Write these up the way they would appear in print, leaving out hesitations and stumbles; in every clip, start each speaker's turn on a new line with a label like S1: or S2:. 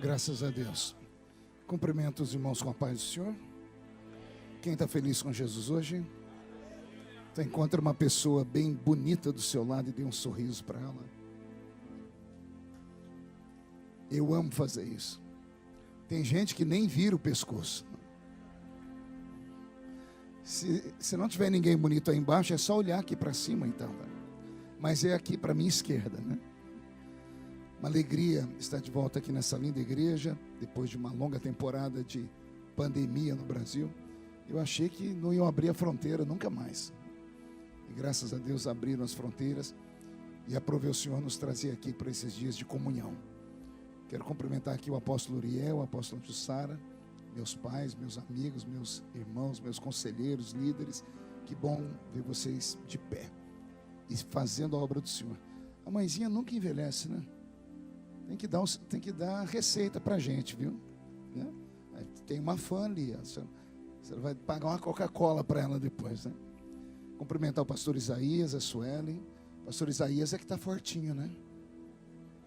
S1: Graças a Deus. Cumprimento os irmãos com a paz do Senhor. Quem está feliz com Jesus hoje? Então, encontra uma pessoa bem bonita do seu lado e dê um sorriso para ela. Eu amo fazer isso. Tem gente que nem vira o pescoço. Se não tiver ninguém bonito aí embaixo, é só olhar aqui para cima então. Mas é aqui para minha esquerda, né? Uma alegria estar de volta aqui nessa linda igreja, depois de uma longa temporada de pandemia no Brasil. Eu achei que não iam abrir a fronteira nunca mais. E graças a Deus abriram as fronteiras e aproveu o Senhor nos trazer aqui para esses dias de comunhão. Quero cumprimentar aqui o apóstolo Uriel, o apóstolo Jussara, meus pais, meus amigos, meus irmãos, meus conselheiros, líderes. Que bom ver vocês de pé e fazendo a obra do Senhor. A mãezinha nunca envelhece, né? Tem que dar receita para a gente, viu? Né? Tem uma fã ali, você vai pagar uma Coca-Cola para ela depois, né? Cumprimentar o pastor Isaías, a Suelen. Pastor Isaías é que está fortinho, né?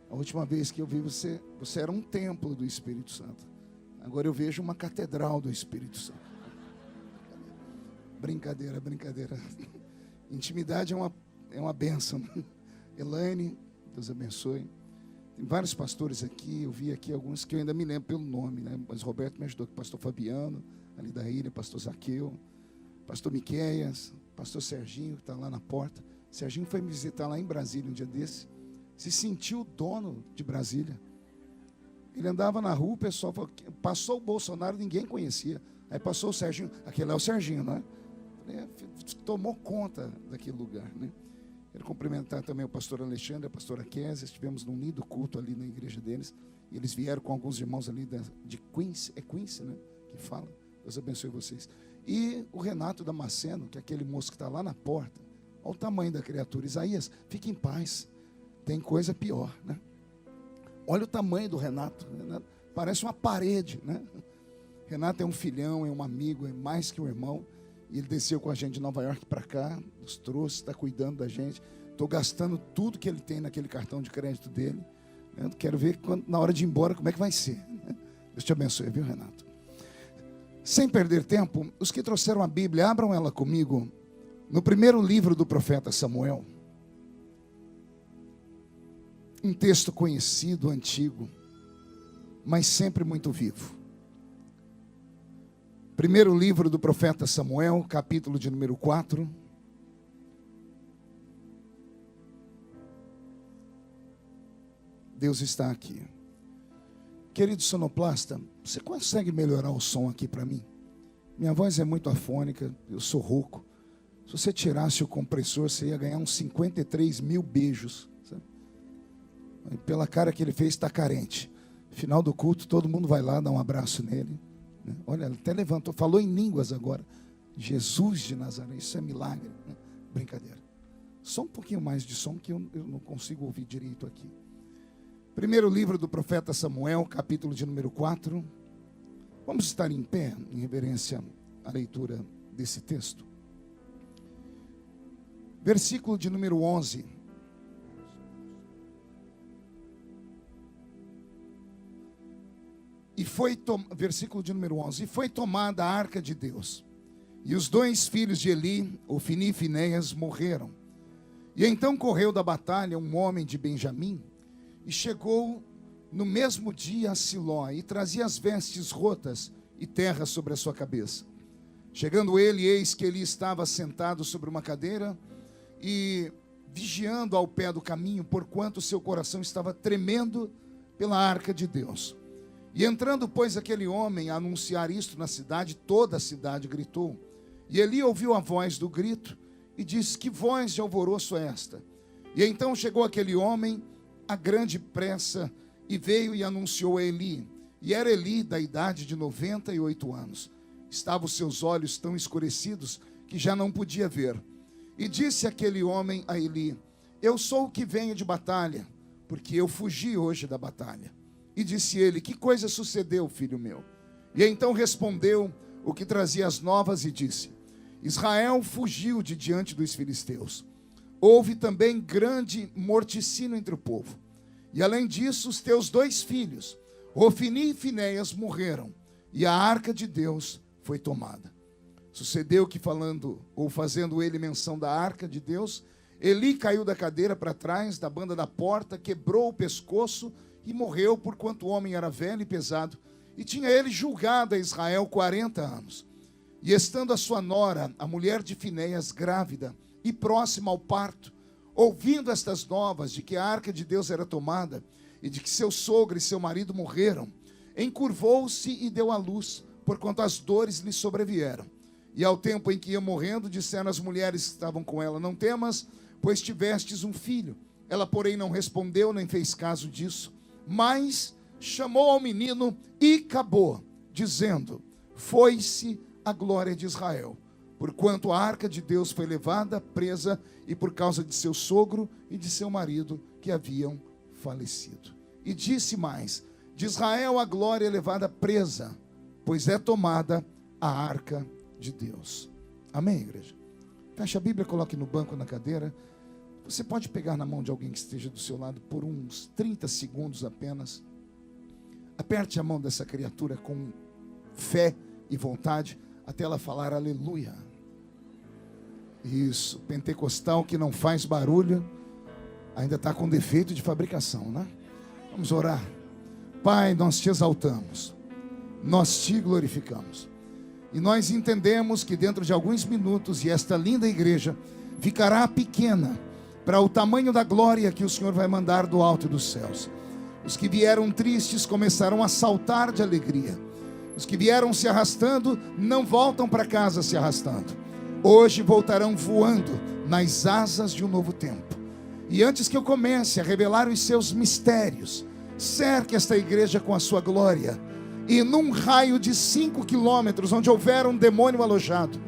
S1: A última vez que eu vi você era um templo do Espírito Santo. Agora eu vejo uma catedral do Espírito Santo. Brincadeira, brincadeira. Intimidade é uma bênção. Elaine, Deus abençoe. Tem vários pastores aqui, eu vi aqui alguns que eu ainda me lembro pelo nome, né? Mas Roberto me ajudou, pastor Fabiano, ali da ilha, pastor Zaqueu, pastor Miqueias, pastor Serginho, que está lá na porta. Serginho foi me visitar lá em Brasília um dia desse, se sentiu dono de Brasília. Ele andava na rua, o pessoal falou, passou o Bolsonaro, ninguém conhecia. Aí passou o Serginho, aquele é o Serginho, não é? Tomou conta daquele lugar, né? Quero cumprimentar também o pastor Alexandre, a pastora Kézia. Estivemos num lindo culto ali na igreja deles. E eles vieram com alguns irmãos ali de Quincy, é Quincy, né? Que fala. Deus abençoe vocês. E o Renato Damasceno, que é aquele moço que está lá na porta. Olha o tamanho da criatura. Isaías, fique em paz. Tem coisa pior, né? Olha o tamanho do Renato. Parece uma parede, né? Renato é um filhão, é um amigo, é mais que um irmão. E ele desceu com a gente de Nova York para cá, nos trouxe, está cuidando da gente. Estou gastando tudo que ele tem naquele cartão de crédito dele. Quero ver na hora de ir embora como é que vai ser. Deus te abençoe, viu, Renato? Sem perder tempo, os que trouxeram a Bíblia, abram ela comigo no primeiro livro do profeta Samuel. Um texto conhecido, antigo, mas sempre muito vivo. Primeiro livro do profeta Samuel, capítulo de número 4. Deus está aqui. Querido sonoplasta, você consegue melhorar o som aqui para mim? Minha voz é muito afônica, eu sou rouco. Se você tirasse o compressor, você ia ganhar uns 53 mil beijos. Sabe? Pela cara que ele fez, está carente. Final do culto, todo mundo vai lá dar um abraço nele. Olha, ele até levantou, falou em línguas agora. Jesus de Nazaré, isso é milagre, né? Brincadeira. Só um pouquinho mais de som que eu não consigo ouvir direito aqui. Primeiro livro do profeta Samuel, capítulo de número 4. Vamos estar em pé, em reverência à leitura desse texto. Versículo de número 11. Versículo de número 11. E foi tomada a arca de Deus, e os dois filhos de Eli, Ofni e Finéias, morreram. E então correu da batalha um homem de Benjamim, e chegou no mesmo dia a Siló, e trazia as vestes rotas e terra sobre a sua cabeça. Chegando ele, eis que Eli estava sentado sobre uma cadeira, e vigiando ao pé do caminho, porquanto seu coração estava tremendo pela arca de Deus. E entrando, pois, aquele homem a anunciar isto na cidade, toda a cidade gritou. E Eli ouviu a voz do grito e disse, que voz de alvoroço é esta? E então chegou aquele homem a grande pressa e veio e anunciou a Eli. E era Eli da idade de 98 anos. Estavam os seus olhos tão escurecidos que já não podia ver. E disse aquele homem a Eli, eu sou o que venho de batalha, porque eu fugi hoje da batalha. E disse ele, que coisa sucedeu, filho meu? E então respondeu o que trazia as novas e disse, Israel fugiu de diante dos filisteus. Houve também grande morticínio entre o povo. E além disso, os teus dois filhos, Ofni e Finéias morreram, e a arca de Deus foi tomada. Sucedeu que falando, ou fazendo ele menção da arca de Deus, Eli caiu da cadeira para trás, da banda da porta, quebrou o pescoço e morreu, porquanto o homem era velho e pesado, e tinha ele julgado a Israel 40 anos. E estando a sua nora, a mulher de Finéias, grávida e próxima ao parto, ouvindo estas novas de que a arca de Deus era tomada, e de que seu sogro e seu marido morreram, encurvou-se e deu à luz, porquanto as dores lhe sobrevieram. E ao tempo em que ia morrendo, disseram as mulheres que estavam com ela: não temas, pois tivestes um filho. Ela, porém, não respondeu, nem fez caso disso, mas chamou ao menino Icabô, dizendo: foi-se a glória de Israel, porquanto a arca de Deus foi levada presa, e por causa de seu sogro e de seu marido, que haviam falecido. E disse mais: de Israel a glória é levada presa, pois é tomada a arca de Deus. Amém, igreja? Feche a Bíblia, coloque no banco, na cadeira. Você pode pegar na mão de alguém que esteja do seu lado por uns 30 segundos apenas. Aperte a mão dessa criatura com fé e vontade, até ela falar aleluia. Isso, pentecostal que não faz barulho, ainda está com defeito de fabricação, né? Vamos orar. Pai, nós te exaltamos, nós te glorificamos, e nós entendemos que dentro de alguns minutos, e esta linda igreja ficará pequena para o tamanho da glória que o Senhor vai mandar do alto dos céus. Os que vieram tristes começarão a saltar de alegria. Os que vieram se arrastando não voltam para casa se arrastando. Hoje voltarão voando nas asas de um novo tempo. E antes que eu comece a revelar os seus mistérios, cerque esta igreja com a sua glória. E num raio de 5 quilômetros, onde houver um demônio alojado,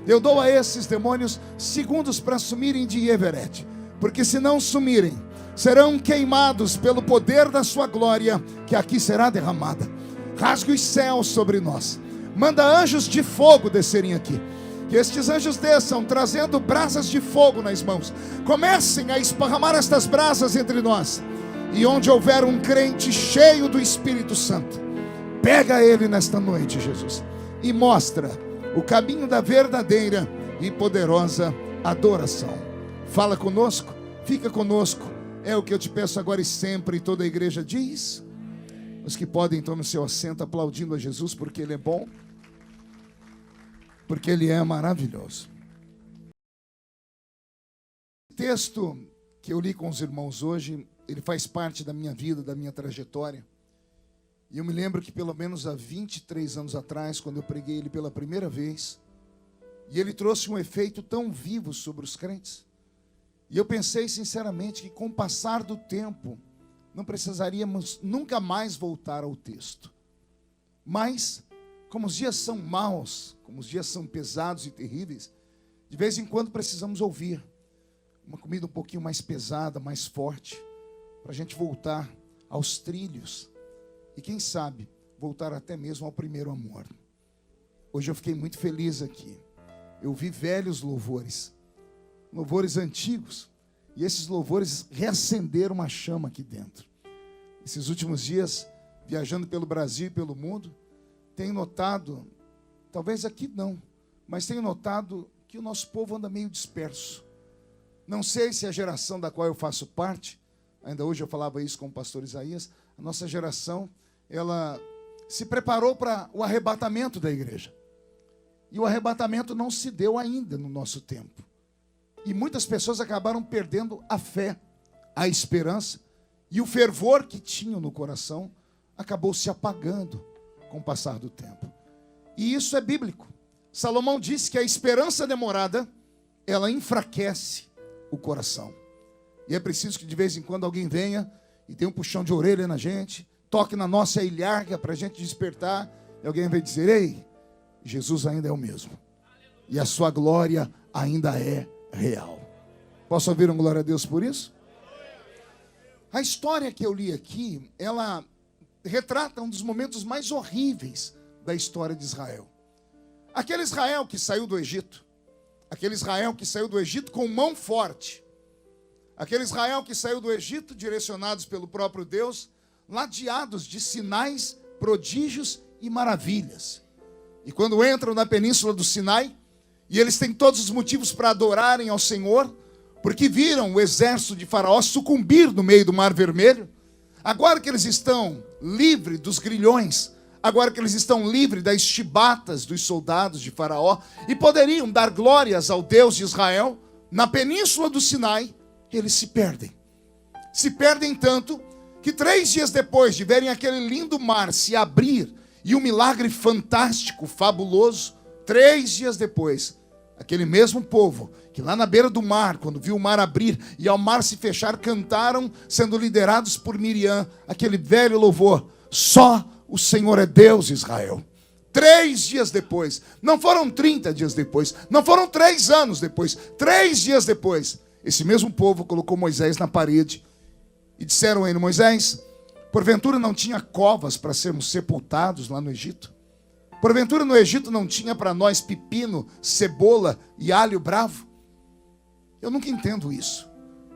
S1: eu dou a esses demônios segundos para sumirem de Everett. Porque se não sumirem, serão queimados pelo poder da sua glória, que aqui será derramada. Rasgue os céus sobre nós. Manda anjos de fogo descerem aqui. Que estes anjos desçam, trazendo brasas de fogo nas mãos. Comecem a esparramar estas brasas entre nós. E onde houver um crente cheio do Espírito Santo, pega ele nesta noite, Jesus, e mostra o caminho da verdadeira e poderosa adoração. Fala conosco, fica conosco. É o que eu te peço agora e sempre. E toda a igreja diz. Os que podem, tomem o seu assento, aplaudindo a Jesus, porque Ele é bom, porque Ele é maravilhoso. O texto que eu li com os irmãos hoje, ele faz parte da minha vida, da minha trajetória. E eu me lembro que pelo menos há 23 anos atrás, quando eu preguei ele pela primeira vez, e ele trouxe um efeito tão vivo sobre os crentes. E eu pensei sinceramente que com o passar do tempo, não precisaríamos nunca mais voltar ao texto. Mas, como os dias são maus, como os dias são pesados e terríveis, de vez em quando precisamos ouvir uma comida um pouquinho mais pesada, mais forte, para a gente voltar aos trilhos. E quem sabe, voltar até mesmo ao primeiro amor. Hoje eu fiquei muito feliz aqui. Eu vi velhos louvores, louvores antigos, e esses louvores reacenderam uma chama aqui dentro. Esses últimos dias, viajando pelo Brasil e pelo mundo, tenho notado, talvez aqui não, mas tenho notado que o nosso povo anda meio disperso. Não sei se a geração da qual eu faço parte, ainda hoje eu falava isso com o pastor Isaías, a nossa geração, ela se preparou para o arrebatamento da igreja. E o arrebatamento não se deu ainda no nosso tempo. E muitas pessoas acabaram perdendo a fé, a esperança, e o fervor que tinham no coração acabou se apagando com o passar do tempo. E isso é bíblico. Salomão disse que a esperança demorada, ela enfraquece o coração. E é preciso que de vez em quando alguém venha e dê um puxão de orelha na gente, toque na nossa ilharga para a gente despertar, e alguém vai dizer: ei, Jesus ainda é o mesmo. E a sua glória ainda é real. Posso ouvir um glória a Deus por isso? A história que eu li aqui, ela retrata um dos momentos mais horríveis da história de Israel. Aquele Israel que saiu do Egito, aquele Israel que saiu do Egito com mão forte, aquele Israel que saiu do Egito direcionados pelo próprio Deus, ladeados de sinais, prodígios e maravilhas. E quando entram na península do Sinai, e eles têm todos os motivos para adorarem ao Senhor, porque viram o exército de Faraó sucumbir no meio do Mar Vermelho, agora que eles estão livres dos grilhões, agora que eles estão livres das chibatas dos soldados de Faraó, e poderiam dar glórias ao Deus de Israel, na península do Sinai, eles se perdem. Se perdem tanto que 3 dias depois de verem aquele lindo mar se abrir, e um milagre fantástico, fabuloso, 3 dias depois, aquele mesmo povo, que lá na beira do mar, quando viu o mar abrir e ao mar se fechar, cantaram, sendo liderados por Miriam, aquele velho louvor: só o Senhor é Deus, Israel. 3 dias depois, não foram 30 dias depois, não foram 3 anos depois, 3 dias depois, esse mesmo povo colocou Moisés na parede e disseram a ele: Moisés, porventura não tinha covas para sermos sepultados lá no Egito? Porventura no Egito não tinha para nós pepino, cebola e alho bravo? Eu nunca entendo isso.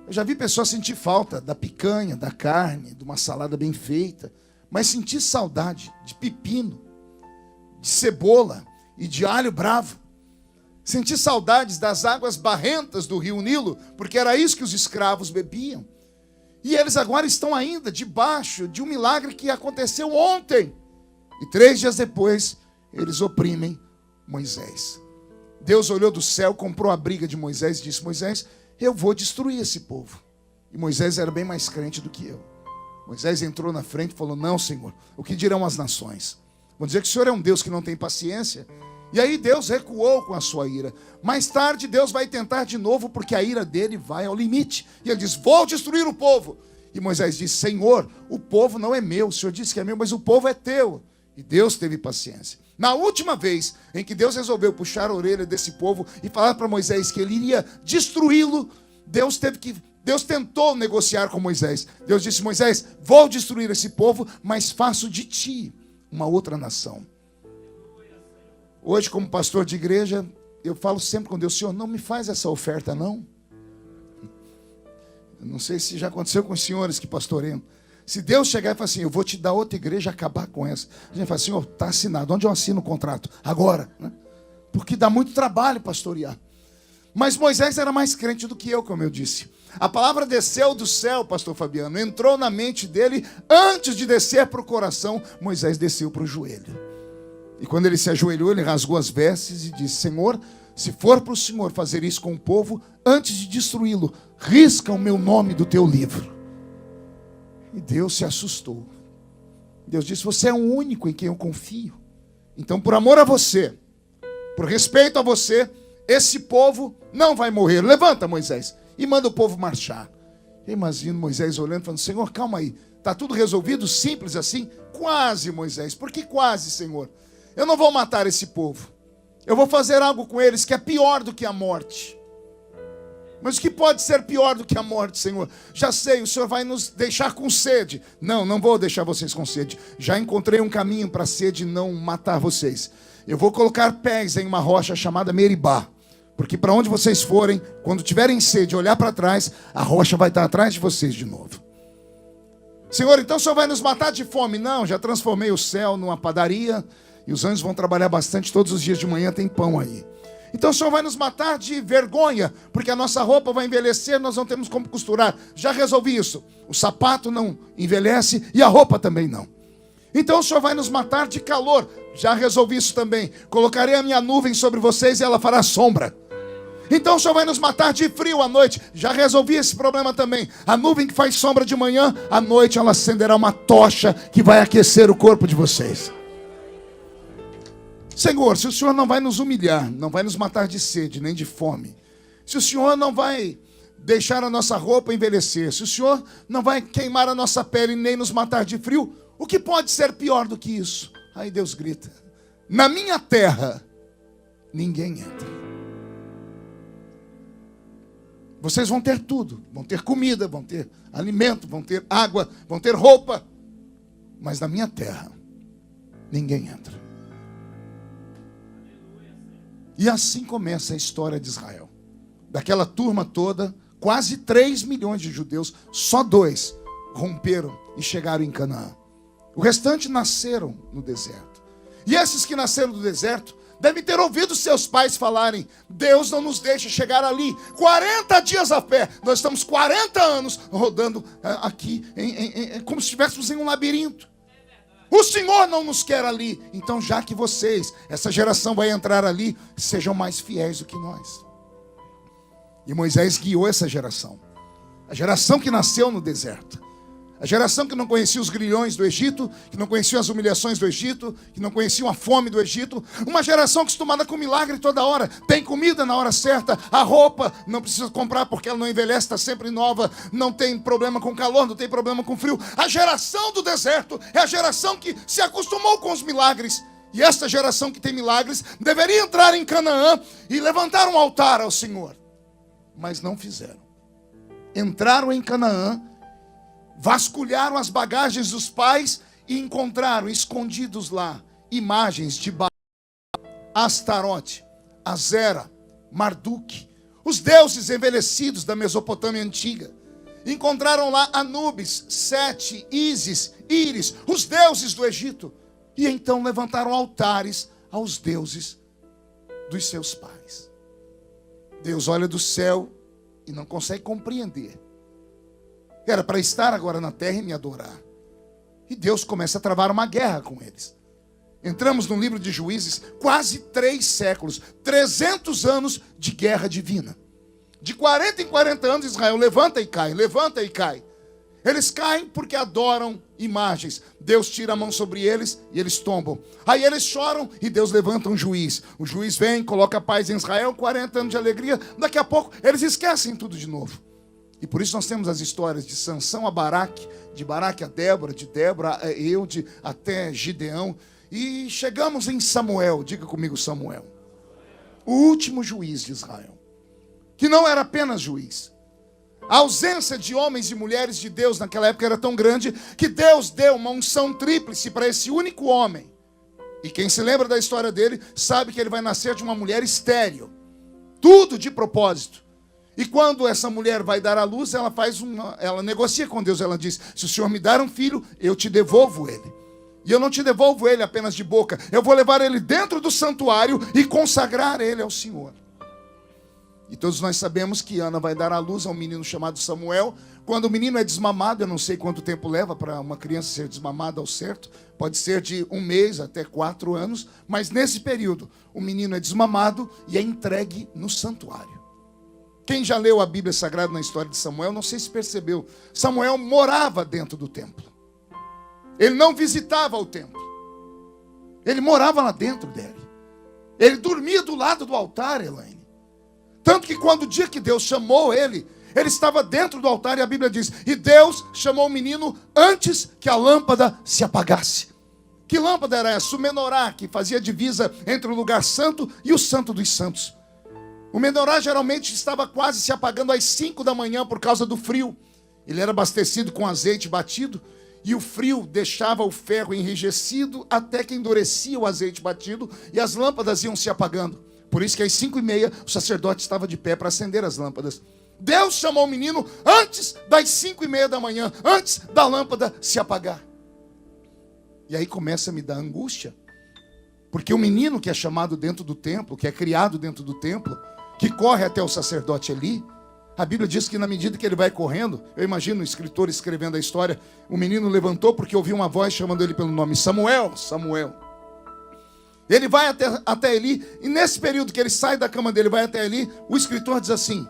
S1: Eu já vi pessoas sentir falta da picanha, da carne, de uma salada bem feita, mas sentir saudade de pepino, de cebola e de alho bravo. Sentir saudades das águas barrentas do rio Nilo, porque era isso que os escravos bebiam. E eles agora estão ainda debaixo de um milagre que aconteceu ontem. E 3 dias depois, eles oprimem Moisés. Deus olhou do céu, comprou a briga de Moisés e disse: Moisés, eu vou destruir esse povo. E Moisés era bem mais crente do que eu. Moisés entrou na frente e falou: não, Senhor, o que dirão as nações? Vão dizer que o Senhor é um Deus que não tem paciência. E aí Deus recuou com a sua ira. Mais tarde Deus vai tentar de novo, porque a ira dele vai ao limite. E ele diz: vou destruir o povo. E Moisés diz: Senhor, o povo não é meu. O Senhor disse que é meu, mas o povo é teu. E Deus teve paciência. Na última vez em que Deus resolveu puxar a orelha desse povo e falar para Moisés que ele iria destruí-lo, Deus tentou negociar com Moisés. Deus disse: Moisés, vou destruir esse povo, mas faço de ti uma outra nação. Hoje, como pastor de igreja, eu falo sempre com Deus: Senhor, não me faz essa oferta, não. Eu não sei se já aconteceu com os senhores que pastoreiam. Se Deus chegar e falar assim: eu vou te dar outra igreja, acabar com essa, a gente fala: Senhor, está assinado. Onde eu assino o contrato? Agora, né? Porque dá muito trabalho pastorear. Mas Moisés era mais crente do que eu, como eu disse. A palavra desceu do céu, pastor Fabiano, entrou na mente dele. Antes de descer para o coração, Moisés desceu para o joelho. E quando ele se ajoelhou, ele rasgou as vestes e disse: Senhor, se for para o Senhor fazer isso com o povo, antes de destruí-lo, risca o meu nome do teu livro. E Deus se assustou. Deus disse: você é o único em quem eu confio. Então, por amor a você, por respeito a você, esse povo não vai morrer. Levanta, Moisés, e manda o povo marchar. Eu imagino Moisés olhando, falando: Senhor, calma aí, está tudo resolvido, simples assim? Quase, Moisés. Por que quase, Senhor? Eu não vou matar esse povo. Eu vou fazer algo com eles que é pior do que a morte. Mas o que pode ser pior do que a morte, Senhor? Já sei, o Senhor vai nos deixar com sede. Não, não vou deixar vocês com sede. Já encontrei um caminho para a sede não matar vocês. Eu vou colocar pés em uma rocha chamada Meribá. Porque para onde vocês forem, quando tiverem sede, olhar para trás, a rocha vai estar atrás de vocês de novo. Senhor, então o Senhor vai nos matar de fome? Não, já transformei o céu numa padaria. E os anjos vão trabalhar bastante, todos os dias de manhã tem pão aí. Então o Senhor vai nos matar de vergonha, porque a nossa roupa vai envelhecer, nós não temos como costurar. Já resolvi isso. O sapato não envelhece e a roupa também não. Então o Senhor vai nos matar de calor. Já resolvi isso também. Colocarei a minha nuvem sobre vocês e ela fará sombra. Então o Senhor vai nos matar de frio à noite. Já resolvi esse problema também. A nuvem que faz sombra de manhã, à noite ela acenderá uma tocha que vai aquecer o corpo de vocês. Senhor, se o Senhor não vai nos humilhar, não vai nos matar de sede, nem de fome, se o Senhor não vai deixar a nossa roupa envelhecer, se o Senhor não vai queimar a nossa pele, nem nos matar de frio, o que pode ser pior do que isso? Aí Deus grita: na minha terra, ninguém entra. Vocês vão ter tudo, vão ter comida, vão ter alimento, vão ter água, vão ter roupa, mas na minha terra, ninguém entra. E assim começa a história de Israel. Daquela turma toda, quase 3 milhões de judeus, só 2 romperam e chegaram em Canaã. O restante nasceram no deserto. E esses que nasceram no deserto devem ter ouvido seus pais falarem: Deus não nos deixa chegar ali. 40 dias a pé. Nós estamos 40 anos rodando aqui, como se estivéssemos em um labirinto. O Senhor não nos quer ali. Então, já que vocês, essa geração vai entrar ali, sejam mais fiéis do que nós. E Moisés guiou essa geração. A geração que nasceu no deserto. A geração que não conhecia os grilhões do Egito, que não conhecia as humilhações do Egito, que não conhecia a fome do Egito. Uma geração acostumada com milagre toda hora. Tem comida na hora certa, a roupa não precisa comprar porque ela não envelhece, está sempre nova. Não tem problema com calor, não tem problema com frio. A geração do deserto é a geração que se acostumou com os milagres. E esta geração que tem milagres deveria entrar em Canaã e levantar um altar ao Senhor. Mas não fizeram. Entraram em Canaã, vasculharam as bagagens dos pais e encontraram escondidos lá imagens de Baal, Astarote, Azera, Marduk, os deuses envelhecidos da Mesopotâmia antiga. Encontraram lá Anubis, Sete, Ísis, Íris, os deuses do Egito. E então levantaram altares aos deuses dos seus pais. Deus olha do céu e não consegue compreender. Era para estar agora na terra e me adorar. E Deus começa a travar uma guerra com eles. Entramos no livro de Juízes, quase 3 séculos, 300 anos de guerra divina. De 40 em 40 anos Israel levanta e cai, levanta e cai. Eles caem porque adoram imagens. Deus tira a mão sobre eles e eles tombam. Aí eles choram e Deus levanta um juiz. O juiz vem, coloca paz em Israel, 40 anos de alegria. Daqui a pouco eles esquecem tudo de novo. E por isso nós temos as histórias de Sansão a Baraque, de Baraque a Débora, de Débora a Eude, até Gideão. E chegamos em Samuel, diga comigo Samuel. O último juiz de Israel. Que não era apenas juiz. A ausência de homens e mulheres de Deus naquela época era tão grande que Deus deu uma unção tríplice para esse único homem. E quem se lembra da história dele sabe que ele vai nascer de uma mulher estéril. Tudo de propósito. E quando essa mulher vai dar à luz, ela negocia com Deus. Ela diz: se o Senhor me dar um filho, eu te devolvo ele. E eu não te devolvo ele apenas de boca. Eu vou levar ele dentro do santuário e consagrar ele ao Senhor. E todos nós sabemos que Ana vai dar à luz a um menino chamado Samuel. Quando o menino é desmamado, eu não sei quanto tempo leva para uma criança ser desmamada ao certo. Pode ser de 1 mês até 4 anos. Mas nesse período, o menino é desmamado e é entregue no santuário. Quem já leu a Bíblia Sagrada na história de Samuel, não sei se percebeu. Samuel morava dentro do templo. Ele não visitava o templo. Ele morava lá dentro dele. Ele dormia do lado do altar, Elaine. Tanto que quando o dia que Deus chamou ele estava dentro do altar e a Bíblia diz: e Deus chamou o menino antes que a lâmpada se apagasse. Que lâmpada era essa? O menorá, que fazia divisa entre o lugar santo e o santo dos santos. O menorá geralmente estava quase se apagando às 5 da manhã por causa do frio. Ele era abastecido com azeite batido e o frio deixava o ferro enrijecido até que endurecia o azeite batido e as lâmpadas iam se apagando. Por isso que às 5h30 o sacerdote estava de pé para acender as lâmpadas. Deus chamou o menino antes das 5h30 da manhã, antes da lâmpada se apagar. E aí começa a me dar angústia. Porque o menino que é chamado dentro do templo, que é criado dentro do templo, que corre até o sacerdote Eli, a Bíblia diz que na medida que ele vai correndo, eu imagino o escritor escrevendo a história, o menino levantou porque ouviu uma voz chamando ele pelo nome: Samuel, Samuel. Ele vai até Eli, e nesse período que ele sai da cama dele, vai até Eli, o escritor diz assim: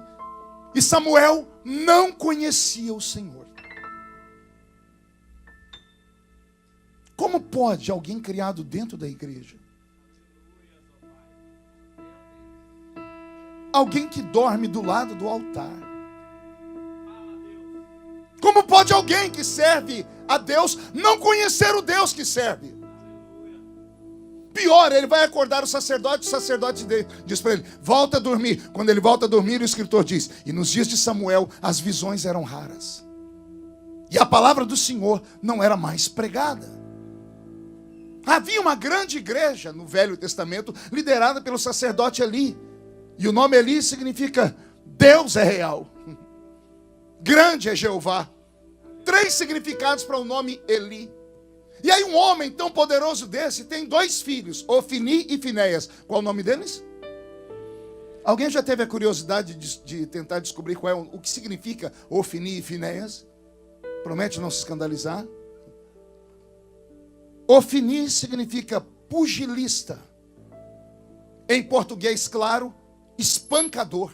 S1: e Samuel não conhecia o Senhor. Como pode alguém criado dentro da igreja, alguém que dorme do lado do altar, como pode alguém que serve a Deus não conhecer o Deus que serve? Pior, ele vai acordar o sacerdote diz para ele: volta a dormir. Quando ele volta a dormir, o escritor diz: e nos dias de Samuel as visões eram raras e a palavra do Senhor não era mais pregada. Havia uma grande igreja no Velho Testamento liderada pelo sacerdote Eli. E o nome Eli significa Deus é real. Grande é Jeová. 3 significados para o nome Eli. E aí um homem tão poderoso desse tem 2 filhos, Ofni e Finéias. Qual o nome deles? Alguém já teve a curiosidade de tentar descobrir qual é o que significa Ofni e Finéias? Promete não se escandalizar. Ofni significa pugilista. Em português, claro, espancador.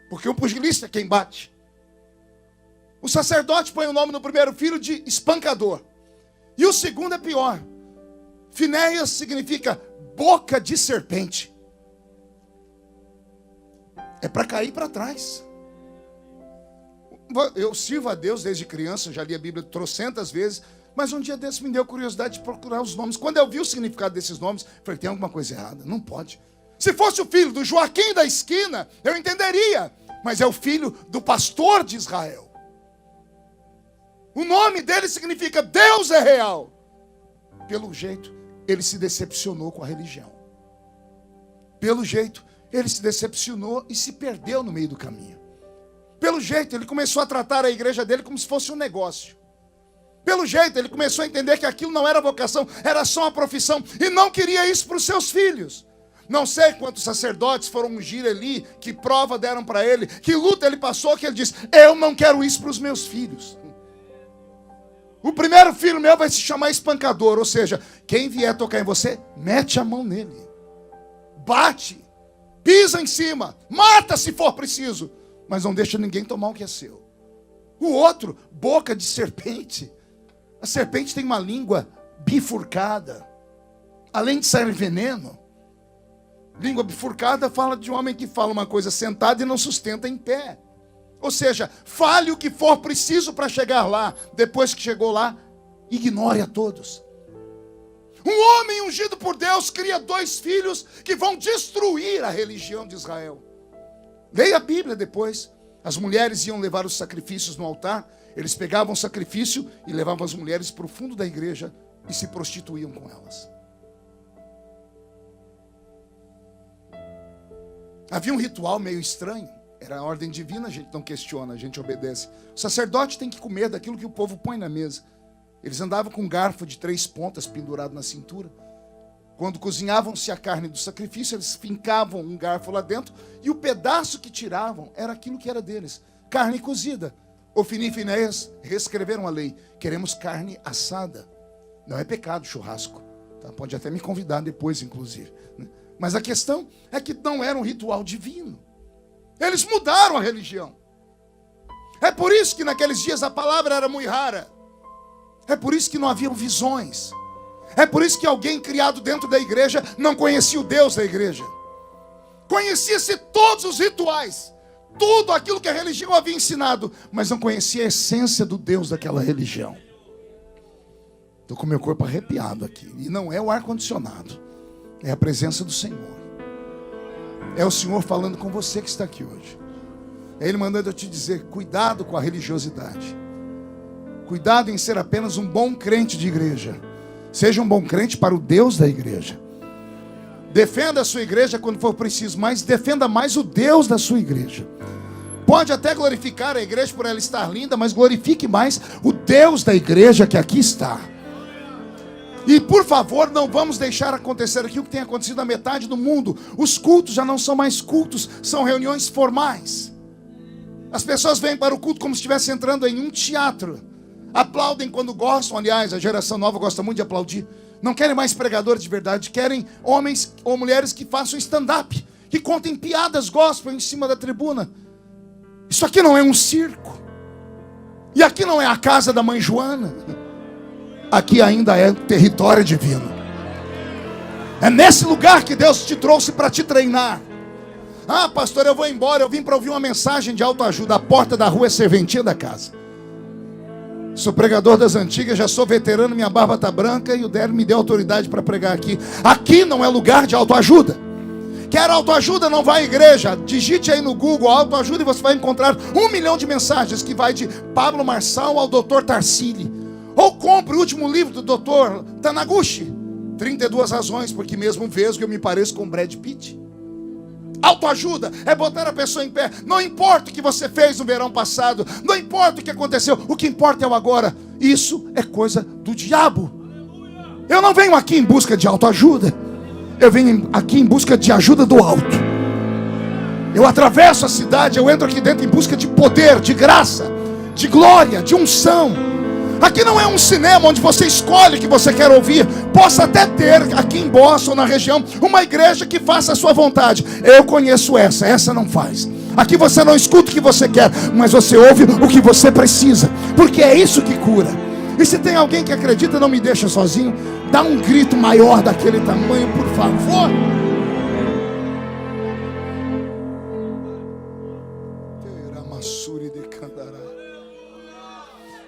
S1: Porque o pugilista é quem bate. O sacerdote põe o nome no primeiro filho de espancador. E o segundo é pior. Finéias significa boca de serpente. É para cair para trás. Eu sirvo a Deus desde criança, já li a Bíblia trocentas vezes, mas um dia desse me deu curiosidade de procurar os nomes. Quando eu vi o significado desses nomes, falei, tem alguma coisa errada, não pode. Se fosse o filho do Joaquim da esquina, eu entenderia, mas é o filho do pastor de Israel. O nome dele significa Deus é real. Pelo jeito, ele se decepcionou com a religião. Pelo jeito, ele se decepcionou e se perdeu no meio do caminho. Pelo jeito, ele começou a tratar a igreja dele como se fosse um negócio. Pelo jeito, ele começou a entender que aquilo não era vocação, era só uma profissão. E não queria isso para os seus filhos. Não sei quantos sacerdotes foram ungir Eli, que prova deram para ele, que luta ele passou, que ele disse, eu não quero isso para os meus filhos. O primeiro filho meu vai se chamar espancador, ou seja, quem vier tocar em você, mete a mão nele. Bate, pisa em cima, mata se for preciso, mas não deixa ninguém tomar o que é seu. O outro, boca de serpente. A serpente tem uma língua bifurcada. Além de sair veneno, língua bifurcada fala de um homem que fala uma coisa sentado e não sustenta em pé. Ou seja, fale o que for preciso para chegar lá. Depois que chegou lá, ignore a todos. Um homem ungido por Deus cria 2 filhos que vão destruir a religião de Israel. Leia a Bíblia depois. As mulheres iam levar os sacrifícios no altar. Eles pegavam o sacrifício e levavam as mulheres para o fundo da igreja e se prostituíam com elas. Havia um ritual meio estranho. Era a ordem divina, a gente não questiona, a gente obedece. O sacerdote tem que comer daquilo que o povo põe na mesa. Eles andavam com um garfo de 3 pontas pendurado na cintura. Quando cozinhavam-se a carne do sacrifício, eles fincavam um garfo lá dentro e o pedaço que tiravam era aquilo que era deles. Carne cozida. Ofni e Finéias reescreveram a lei. Queremos carne assada. Não é pecado churrasco. Tá? Pode até me convidar depois, inclusive. Mas a questão é que não era um ritual divino. Eles mudaram a religião. É por isso que naqueles dias a palavra era muito rara. É por isso que não haviam visões. É por isso que alguém criado dentro da igreja não conhecia o Deus da igreja. Conhecia-se todos os rituais, tudo aquilo que a religião havia ensinado, mas não conhecia a essência do Deus daquela religião. Estou com meu corpo arrepiado aqui. E não é o ar-condicionado, é a presença do Senhor. É o Senhor falando com você que está aqui hoje. É Ele mandando eu te dizer, cuidado com a religiosidade. Cuidado em ser apenas um bom crente de igreja. Seja um bom crente para o Deus da igreja. Defenda a sua igreja quando for preciso, mas defenda mais o Deus da sua igreja. Pode até glorificar a igreja por ela estar linda, mas glorifique mais o Deus da igreja que aqui está. E por favor, não vamos deixar acontecer aqui o que tem acontecido na metade do mundo. Os cultos já não são mais cultos, são reuniões formais. As pessoas vêm para o culto como se estivessem entrando em um teatro. Aplaudem quando gostam, aliás, a geração nova gosta muito de aplaudir. Não querem mais pregadores de verdade, querem homens ou mulheres que façam stand-up, que contem piadas gospel em cima da tribuna. Isso aqui não é um circo. E aqui não é a casa da mãe Joana. Aqui ainda é território divino. É nesse lugar que Deus te trouxe para te treinar. Ah, pastor, eu vou embora, eu vim para ouvir uma mensagem de autoajuda. A porta da rua é serventia da casa. Sou pregador das antigas, já sou veterano, minha barba está branca e o Dério me deu autoridade para pregar aqui. Aqui não é lugar de autoajuda. Quer autoajuda? Não vai à igreja. Digite aí no Google autoajuda e você vai encontrar 1 milhão de mensagens que vai de Pablo Marçal ao Dr. Tarsili. Ou compre o último livro do Dr. Taniguchi, 32 razões porque mesmo vesgo eu me pareço com Brad Pitt. Autoajuda é botar a pessoa em pé. Não importa o que você fez no verão passado, não importa o que aconteceu, o que importa é o agora. Isso é coisa do diabo. Eu não venho aqui em busca de autoajuda, eu venho aqui em busca de ajuda do alto. Eu atravesso a cidade, eu entro aqui dentro em busca de poder, de graça, de glória, de unção. Aqui não é um cinema onde você escolhe o que você quer ouvir. Possa até ter aqui em Boston, na região, uma igreja que faça a sua vontade. Eu conheço essa não faz. Aqui você não escuta o que você quer, mas você ouve o que você precisa, porque é isso que cura. E se tem alguém que acredita, não me deixa sozinho, dá um grito maior daquele tamanho, por favor.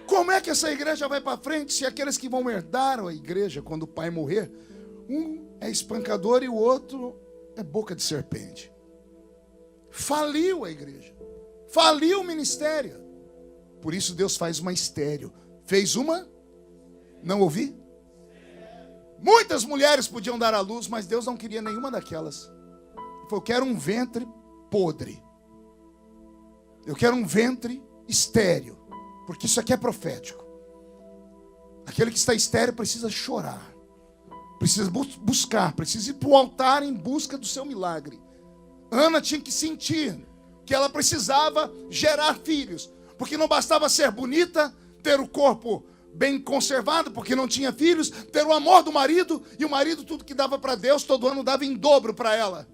S1: Como é que essa igreja vai para frente se aqueles que vão herdar a igreja quando o pai morrer, um é espancador e o outro é boca de serpente? Faliu a igreja, faliu o ministério. Por isso Deus faz uma estéreo. Fez uma? Não ouvi? Muitas mulheres podiam dar à luz, mas Deus não queria nenhuma daquelas. Ele falou: eu quero um ventre podre, eu quero um ventre estéreo, porque isso aqui é profético. Aquele que está estéreo precisa chorar, precisa buscar, precisa ir para o altar em busca do seu milagre. Ana tinha que sentir que ela precisava gerar filhos, porque não bastava ser bonita, ter o corpo bem conservado, porque não tinha filhos, ter o amor do marido, e o marido tudo que dava para Deus, todo ano dava em dobro para ela.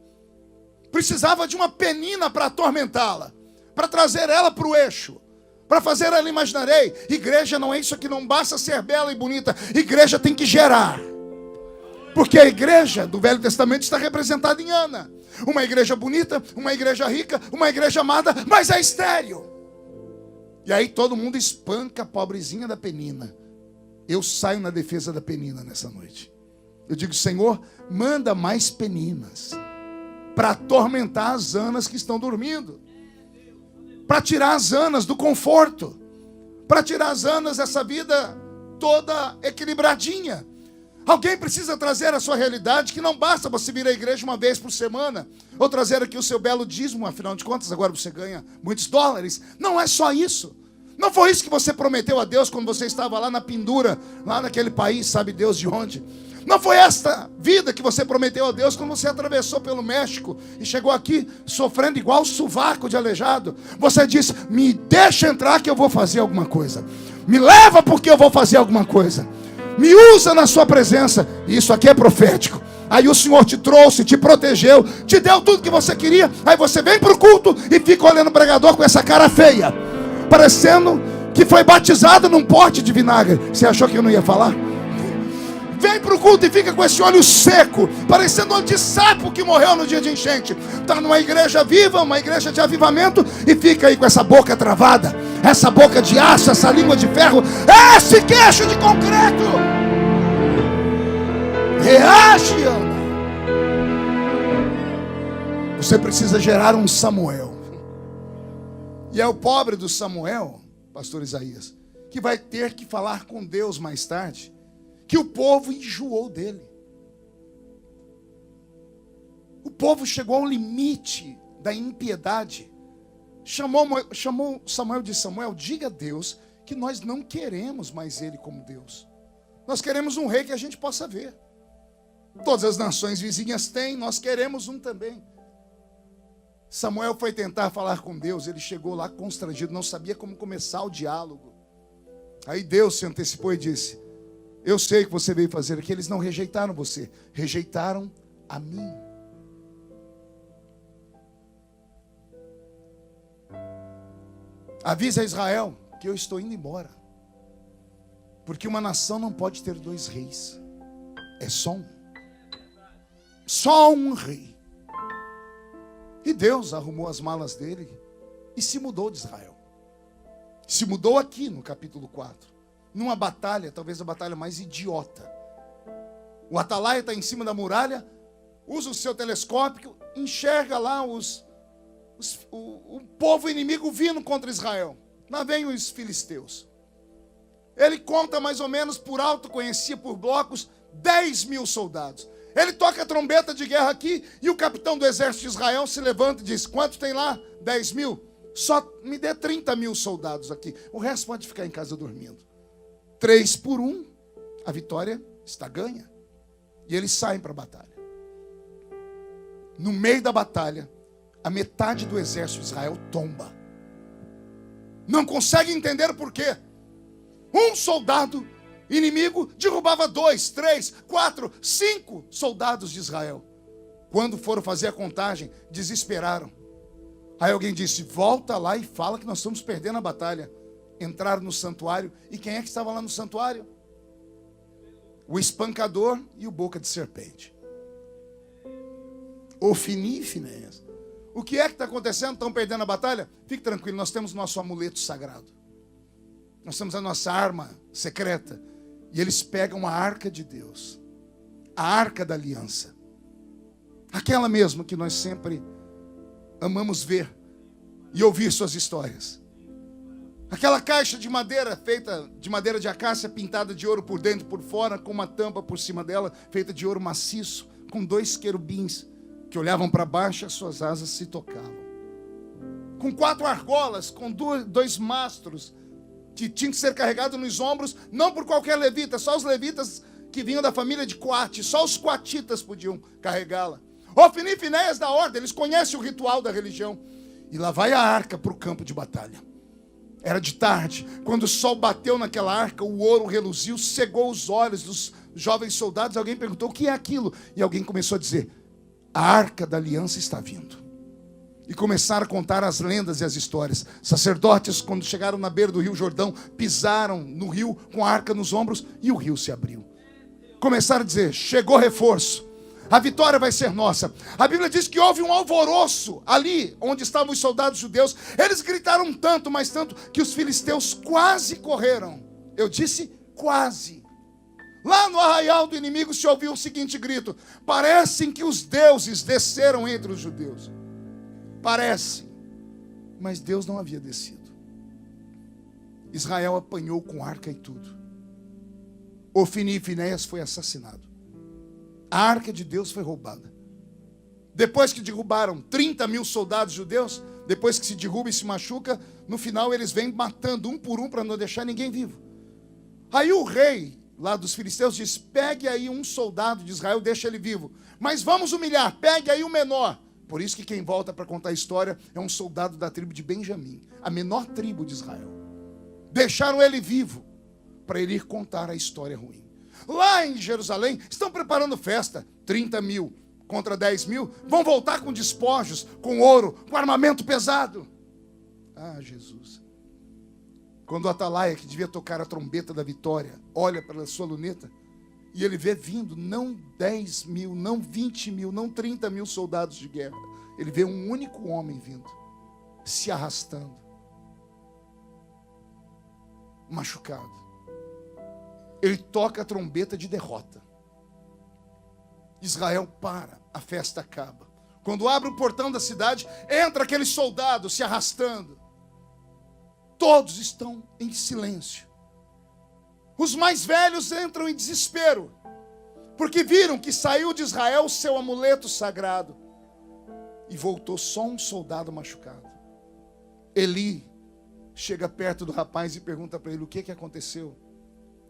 S1: Precisava de uma penina para atormentá-la, para trazer ela para o eixo, para fazer ela imaginar: ei, igreja não é isso aqui, não basta ser bela e bonita, igreja tem que gerar. Porque a igreja do Velho Testamento está representada em Ana. Uma igreja bonita, uma igreja rica, uma igreja amada, mas é estéril. E aí todo mundo espanca a pobrezinha da Penina. Eu saio na defesa da Penina nessa noite. Eu digo: Senhor, manda mais Peninas para atormentar as Anas que estão dormindo, para tirar as Anas do conforto, para tirar as Anas dessa vida toda equilibradinha. Alguém precisa trazer a sua realidade, que não basta você vir à igreja uma vez por semana, ou trazer aqui o seu belo dízimo, afinal de contas agora você ganha muitos dólares. Não é só isso. Não foi isso que você prometeu a Deus quando você estava lá na pendura, lá naquele país, sabe Deus de onde. Não foi esta vida que você prometeu a Deus quando você atravessou pelo México e chegou aqui sofrendo igual sovaco de aleijado. Você disse: me deixa entrar que eu vou fazer alguma coisa. Me leva porque eu vou fazer alguma coisa. Me usa na sua presença. Isso aqui é profético. Aí o Senhor te trouxe, te protegeu, te deu tudo que você queria. Aí você vem para o culto e fica olhando o pregador com essa cara feia, parecendo que foi batizado num pote de vinagre. Você achou que eu não ia falar? Vem para o culto e fica com esse olho seco, parecendo olho de sapo que morreu no dia de enchente. Está numa igreja viva, uma igreja de avivamento, e fica aí com essa boca travada, essa boca de aço, essa língua de ferro, esse queixo de concreto. Reage, Ana. Você precisa gerar um Samuel. E é o pobre do Samuel, pastor Isaías, que vai ter que falar com Deus mais tarde, que o povo enjoou dele. O povo chegou ao limite da impiedade. Chamou Samuel de Samuel: diga a Deus que nós não queremos mais ele como Deus. Nós queremos um rei que a gente possa ver. Todas as nações vizinhas têm, nós queremos um também. Samuel foi tentar falar com Deus, ele chegou lá constrangido, não sabia como começar o diálogo. Aí Deus se antecipou e disse: eu sei o que você veio fazer aqui. Eles não rejeitaram você, rejeitaram a mim. Avisa a Israel que eu estou indo embora, porque uma nação não pode ter dois reis. É só um rei. E Deus arrumou as malas dele e se mudou de Israel. Se mudou aqui no capítulo 4. Numa batalha, talvez a batalha mais idiota. O atalaia está em cima da muralha, usa o seu telescópio, enxerga lá o povo inimigo vindo contra Israel. Lá vem os filisteus. Ele conta mais ou menos por alto, conhecia por blocos, 10.000 soldados. Ele toca a trombeta de guerra aqui e o capitão do exército de Israel se levanta e diz: quanto tem lá? 10 mil? Só me dê 30 mil soldados aqui. O resto pode ficar em casa dormindo. 3 por 1, a vitória está ganha. E eles saem para a batalha. No meio da batalha, a metade do exército de Israel tomba. Não consegue entender por quê. Um soldado inimigo derrubava 2, 3, 4, 5 soldados de Israel. Quando foram fazer a contagem, desesperaram. Aí alguém disse: volta lá e fala que nós estamos perdendo a batalha. Entraram no santuário. E quem é que estava lá no santuário? O espancador e o boca de serpente. Ofni e Finéias. O que é que está acontecendo? Estão perdendo a batalha? Fique tranquilo, nós temos nosso amuleto sagrado. Nós temos a nossa arma secreta. E eles pegam a arca de Deus. A arca da aliança. Aquela mesmo que nós sempre amamos ver e ouvir suas histórias. Aquela caixa de madeira, feita de madeira de acácia, pintada de ouro por dentro e por fora, com uma tampa por cima dela, feita de ouro maciço, com 2 querubins que olhavam para baixo e as suas asas se tocavam. Com 4 argolas, com 2 mastros, que tinham que ser carregados nos ombros, não por qualquer levita, só os levitas que vinham da família de Coate, só os coatitas podiam carregá-la. Ofni e Finéias da ordem, eles conhecem o ritual da religião. E lá vai a arca para o campo de batalha. Era de tarde, quando o sol bateu naquela arca, o ouro reluziu, cegou os olhos dos jovens soldados. Alguém perguntou: o que é aquilo? E alguém começou a dizer: a arca da aliança está vindo. E começaram a contar as lendas e as histórias. Sacerdotes, quando chegaram na beira do rio Jordão, pisaram no rio com a arca nos ombros e o rio se abriu. Começaram a dizer: chegou reforço. A vitória vai ser nossa. A Bíblia diz que houve um alvoroço ali onde estavam os soldados judeus. Eles gritaram tanto, mas tanto, que os filisteus quase correram. Eu disse quase. Lá no arraial do inimigo se ouviu o seguinte grito: parecem que os deuses desceram entre os judeus. Parece, mas Deus não havia descido. Israel apanhou com arca e tudo. Ofni e Finéias foi assassinado. A arca de Deus foi roubada. Depois que derrubaram 30 mil soldados judeus, depois que se derruba e se machuca, no final eles vêm matando um por um para não deixar ninguém vivo. Aí o rei lá dos filisteus diz: pegue aí um soldado de Israel, deixa ele vivo. Mas vamos humilhar, pegue aí o menor. Por isso que quem volta para contar a história é um soldado da tribo de Benjamim, a menor tribo de Israel. Deixaram ele vivo para ele ir contar a história ruim. Lá em Jerusalém, estão preparando festa. 30 mil contra 10 mil. Vão voltar com despojos, com ouro, com armamento pesado. Ah, Jesus. Quando o atalaia, que devia tocar a trombeta da vitória, olha pela sua luneta, e ele vê vindo não 10 mil, não 20 mil, não 30 mil soldados de guerra. Ele vê um único homem vindo, se arrastando, machucado. Ele toca a trombeta de derrota. Israel para, a festa acaba. Quando abre o portão da cidade, entra aquele soldado se arrastando. Todos estão em silêncio. Os mais velhos entram em desespero, porque viram que saiu de Israel o seu amuleto sagrado e voltou só um soldado machucado. Eli chega perto do rapaz e pergunta para ele o que aconteceu.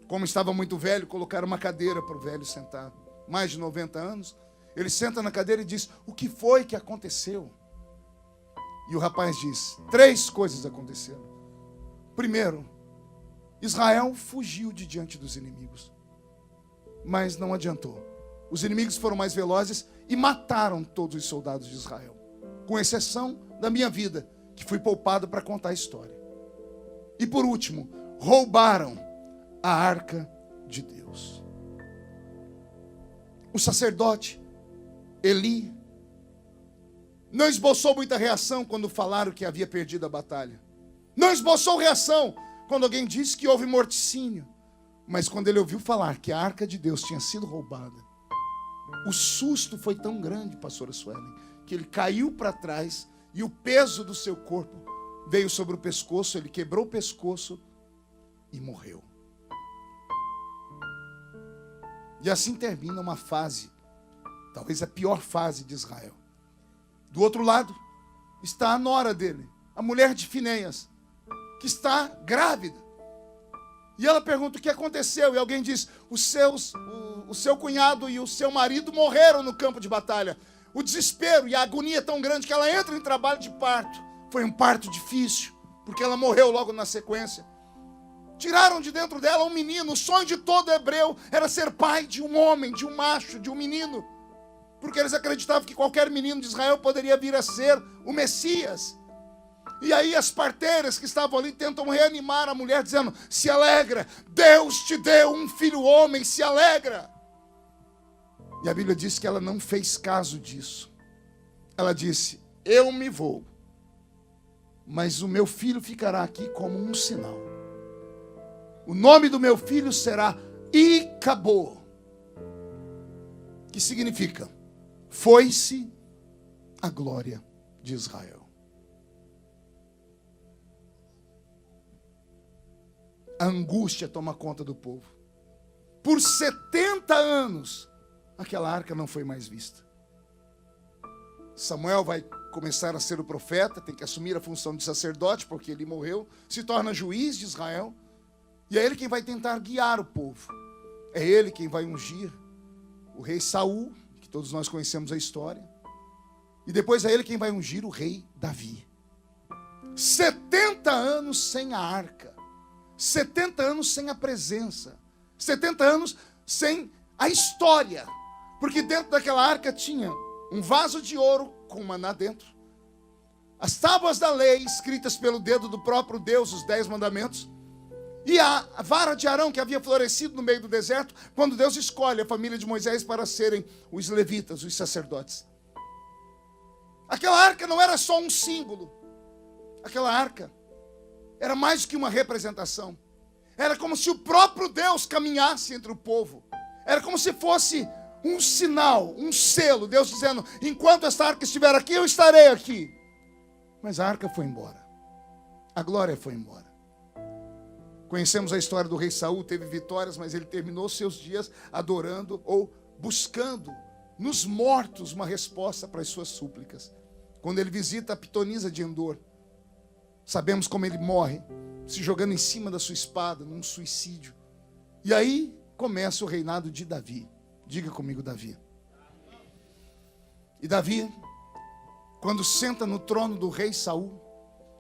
S1: Como estava muito velho, colocaram uma cadeira para o velho sentar. Mais de 90 anos. Ele senta na cadeira e diz: o que foi que aconteceu? E o rapaz diz: 3 coisas aconteceram. Primeiro, Israel fugiu de diante dos inimigos. Mas não adiantou. Os inimigos foram mais velozes e mataram todos os soldados de Israel. Com exceção da minha vida, que fui poupado para contar a história. E por último, roubaram a arca de Deus. O sacerdote Eli não esboçou muita reação quando falaram que havia perdido a batalha. Não esboçou reação quando alguém disse que houve morticínio. Mas quando ele ouviu falar que a arca de Deus tinha sido roubada, o susto foi tão grande, pastora Suelen, que ele caiu para trás e o peso do seu corpo veio sobre o pescoço, ele quebrou o pescoço e morreu. E assim termina uma fase talvez a pior fase de Israel. Do outro lado está a nora dele, a mulher de Finéias, que está grávida. E ela pergunta o que aconteceu, e alguém diz: o seu cunhado e o seu marido morreram no campo de batalha. O desespero e a agonia é tão grande que ela entra em trabalho de parto. Foi um parto difícil, porque ela morreu logo na sequência. Tiraram de dentro dela um menino. O sonho de todo hebreu era ser pai de um homem, de um macho, de um menino, porque eles acreditavam que qualquer menino de Israel poderia vir a ser o Messias. E aí as parteiras que estavam ali tentam reanimar a mulher, dizendo: se alegra, Deus te deu um filho homem, se alegra. E a Bíblia diz que ela não fez caso disso. Ela disse: eu me vou, mas o meu filho ficará aqui como um sinal. O nome do meu filho será Icabô, que significa: foi-se a glória de Israel. A angústia toma conta do povo. Por 70 anos, aquela arca não foi mais vista. Samuel vai começar a ser o profeta, tem que assumir a função de sacerdote, porque ele morreu, se torna juiz de Israel, e é ele quem vai tentar guiar o povo. É ele quem vai ungir o rei Saul, que todos nós conhecemos a história, e depois é ele quem vai ungir o rei Davi. 70 anos sem a arca, 70 anos sem a presença, 70 anos sem a história, porque dentro daquela arca tinha um vaso de ouro com maná dentro, as tábuas da lei escritas pelo dedo do próprio Deus, os 10 mandamentos, e a vara de Arão que havia florescido no meio do deserto, quando Deus escolhe a família de Moisés para serem os levitas, os sacerdotes. Aquela arca não era só um símbolo, aquela arca era mais do que uma representação. Era como se o próprio Deus caminhasse entre o povo. Era como se fosse um sinal, um selo. Deus dizendo: enquanto esta arca estiver aqui, eu estarei aqui. Mas a arca foi embora. A glória foi embora. Conhecemos a história do rei Saul, teve vitórias, mas ele terminou seus dias adorando ou buscando nos mortos uma resposta para as suas súplicas. Quando ele visita a pitonisa de Endor, sabemos como ele morre, se jogando em cima da sua espada, num suicídio. E aí começa o reinado de Davi. Diga comigo, Davi. E Davi, quando senta no trono do rei Saul,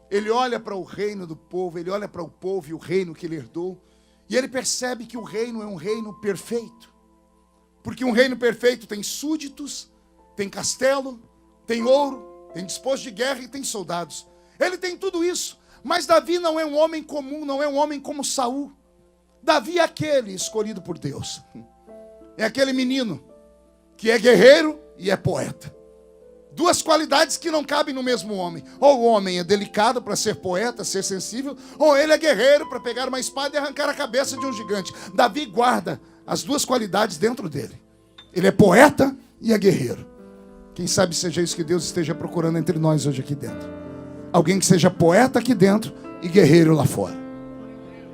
S1: ele olha para o reino do povo, ele olha para o povo e o reino que ele herdou, e ele percebe que o reino é um reino perfeito. Porque um reino perfeito tem súditos, tem castelo, tem ouro, tem disposto de guerra e tem soldados. Ele tem tudo isso, mas Davi não é um homem comum, não é um homem como Saul. Davi é aquele escolhido por Deus. É aquele menino que é guerreiro e é poeta. Duas qualidades que não cabem no mesmo homem. Ou o homem é delicado para ser poeta, ser sensível, ou ele é guerreiro para pegar uma espada e arrancar a cabeça de um gigante. Davi guarda as duas qualidades dentro dele. Ele é poeta e é guerreiro. Quem sabe seja isso que Deus esteja procurando entre nós hoje aqui dentro. Alguém que seja poeta aqui dentro e guerreiro lá fora.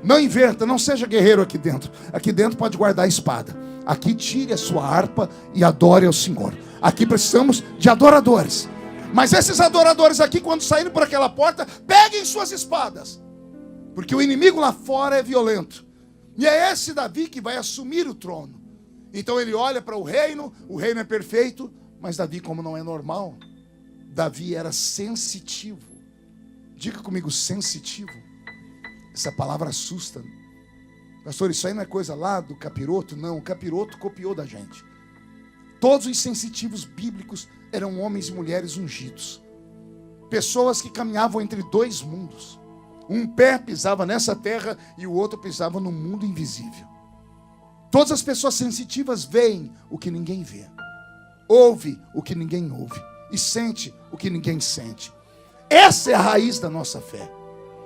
S1: Não inverta, não seja guerreiro aqui dentro. Aqui dentro pode guardar a espada. Aqui tire a sua harpa e adore ao Senhor. Aqui precisamos de adoradores. Mas esses adoradores aqui, quando saírem por aquela porta, peguem suas espadas. Porque o inimigo lá fora é violento. E é esse Davi que vai assumir o trono. Então ele olha para o reino é perfeito, mas Davi, como não é normal, Davi era sensitivo. Diga comigo, sensitivo. Essa palavra assusta. Pastor, isso aí não é coisa lá do capiroto? Não, o capiroto copiou da gente. Todos os sensitivos bíblicos eram homens e mulheres ungidos. Pessoas que caminhavam entre dois mundos. Um pé pisava nessa terra e o outro pisava no mundo invisível. Todas as pessoas sensitivas veem o que ninguém vê. Ouve o que ninguém ouve. E sente o que ninguém sente. Essa é a raiz da nossa fé.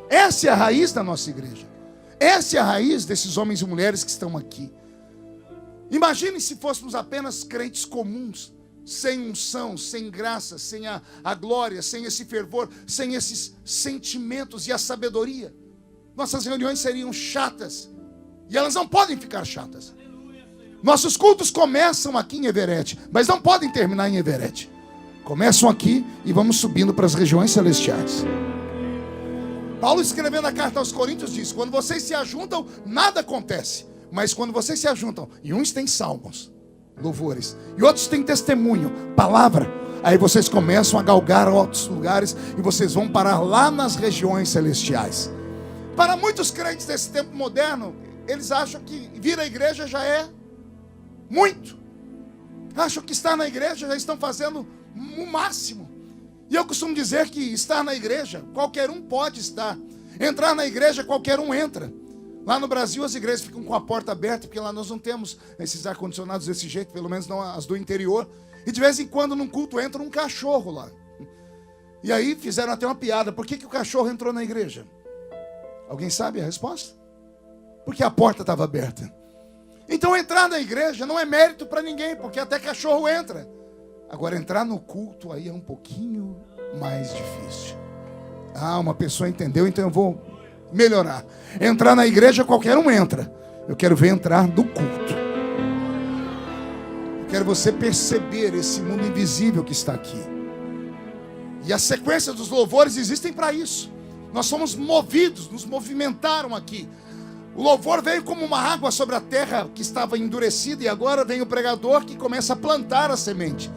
S1: Essa é a raiz da nossa igreja. Essa é a raiz desses homens e mulheres que estão aqui. Imagine se fôssemos apenas crentes comuns, sem unção, sem graça, sem a glória, sem esse fervor, sem esses sentimentos e a sabedoria. Nossas reuniões seriam chatas. E elas não podem ficar chatas. Nossos cultos começam aqui em Everett, mas não podem terminar em Everett. Começam aqui e vamos subindo para as regiões celestiais. Paulo, escrevendo a carta aos Coríntios, diz: quando vocês se ajuntam, nada acontece. Mas quando vocês se ajuntam, e uns têm salmos, louvores, e outros têm testemunho, palavra, aí vocês começam a galgar outros lugares e vocês vão parar lá nas regiões celestiais. Para muitos crentes desse tempo moderno, eles acham que vir à igreja já é muito. Acham que estar na igreja já estão fazendo o máximo. E eu costumo dizer que estar na igreja, qualquer um pode estar. Entrar na igreja, qualquer um entra. Lá no Brasil as igrejas ficam com a porta aberta, porque lá nós não temos esses ar-condicionados desse jeito, pelo menos não as do interior. E de vez em quando num culto entra um cachorro lá. E aí fizeram até uma piada: por que o cachorro entrou na igreja? Alguém sabe a resposta? Porque a porta estava aberta. Então entrar na igreja não é mérito para ninguém, porque até cachorro entra. Agora entrar no culto aí é um pouquinho mais difícil. Ah, uma pessoa entendeu, então eu vou melhorar. Entrar na igreja qualquer um entra. Eu quero ver entrar no culto. Eu quero você perceber esse mundo invisível que está aqui. E a sequência dos louvores existem para isso. Nós somos movidos, nos movimentaram aqui. O louvor veio como uma água sobre a terra que estava endurecida, e agora vem o pregador que começa a plantar a semente.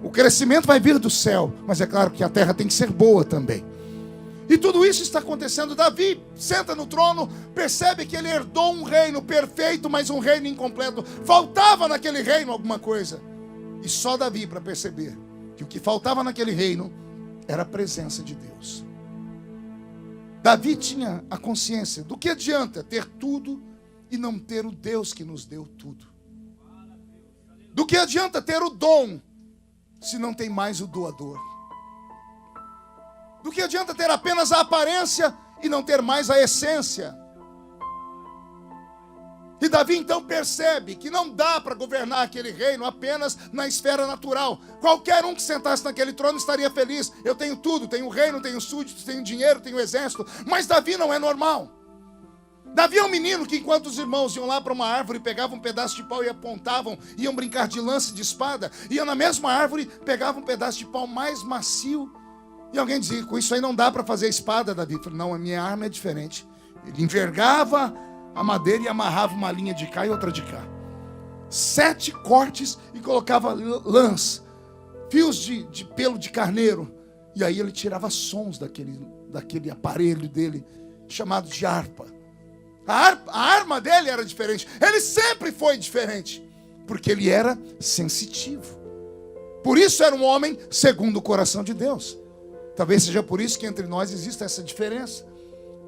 S1: O crescimento vai vir do céu, mas é claro que a terra tem que ser boa também. E tudo isso está acontecendo. Davi senta no trono, percebe que ele herdou um reino perfeito, mas um reino incompleto. Faltava naquele reino alguma coisa. E só Davi para perceber que o que faltava naquele reino era a presença de Deus. Davi tinha a consciência do que adianta ter tudo e não ter o Deus que nos deu tudo. Do que adianta ter o dom se não tem mais o doador? Do que adianta ter apenas a aparência e não ter mais a essência? E Davi então percebe que não dá para governar aquele reino apenas na esfera natural. Qualquer um que sentasse naquele trono estaria feliz. Eu tenho tudo, tenho o reino, tenho súditos, tenho dinheiro, tenho exército. Mas Davi não é normal. Davi é um menino que, enquanto os irmãos iam lá para uma árvore, pegavam um pedaço de pau e apontavam, iam brincar de lance de espada, iam na mesma árvore, pegavam um pedaço de pau mais macio, e alguém dizia: com isso aí não dá para fazer espada, Davi. Eu falei: não, a minha arma é diferente. Ele envergava a madeira e amarrava uma linha de cá e outra de cá. 7 cortes e colocava lãs, fios de pelo de carneiro. E aí ele tirava sons daquele aparelho dele, chamado de harpa. A arma dele era diferente. Ele sempre foi diferente, porque ele era sensitivo. Por isso era um homem segundo o coração de Deus. Talvez seja por isso que entre nós existe essa diferença.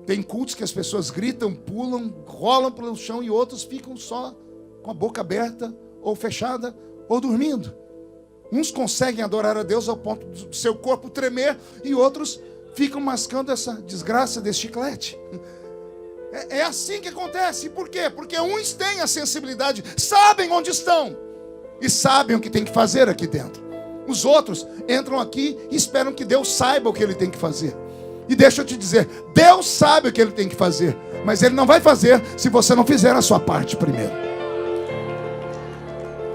S1: Tem cultos que as pessoas gritam, pulam, rolam pelo chão, e outros ficam só com a boca aberta, ou fechada, ou dormindo. Uns conseguem adorar a Deus ao ponto do seu corpo tremer, e outros ficam mascando essa desgraça desse chiclete. É assim que acontece. Por quê? Porque uns têm a sensibilidade, sabem onde estão e sabem o que tem que fazer aqui dentro. Os outros entram aqui e esperam que Deus saiba o que ele tem que fazer. E deixa eu te dizer, Deus sabe o que ele tem que fazer, mas ele não vai fazer se você não fizer a sua parte primeiro.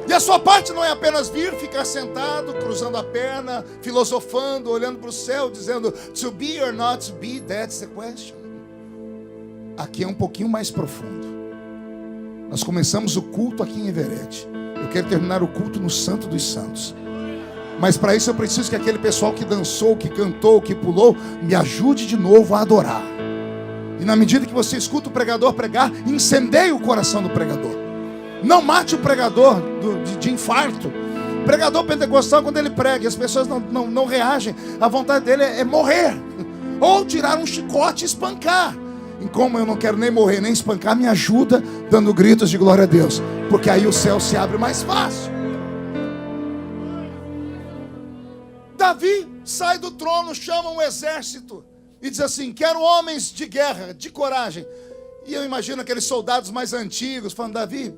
S1: E a sua parte não é apenas vir, ficar sentado, cruzando a perna, filosofando, olhando para o céu, dizendo to be or not to be, that's the question. Aqui é um pouquinho mais profundo. Nós começamos o culto aqui em Everett. Eu quero terminar o culto no Santo dos Santos. Mas para isso eu preciso que aquele pessoal que dançou, que cantou, que pulou, me ajude de novo a adorar. E na medida que você escuta o pregador pregar, incendeie o coração do pregador. Não mate o pregador de infarto. O pregador pentecostal, quando ele prega e as pessoas não reagem, a vontade dele é morrer. Ou tirar um chicote e espancar. E como eu não quero nem morrer, nem espancar, me ajuda dando gritos de glória a Deus. Porque aí o céu se abre mais fácil. Davi sai do trono, chama um exército e diz assim: quero homens de guerra, de coragem. E eu imagino aqueles soldados mais antigos falando: Davi,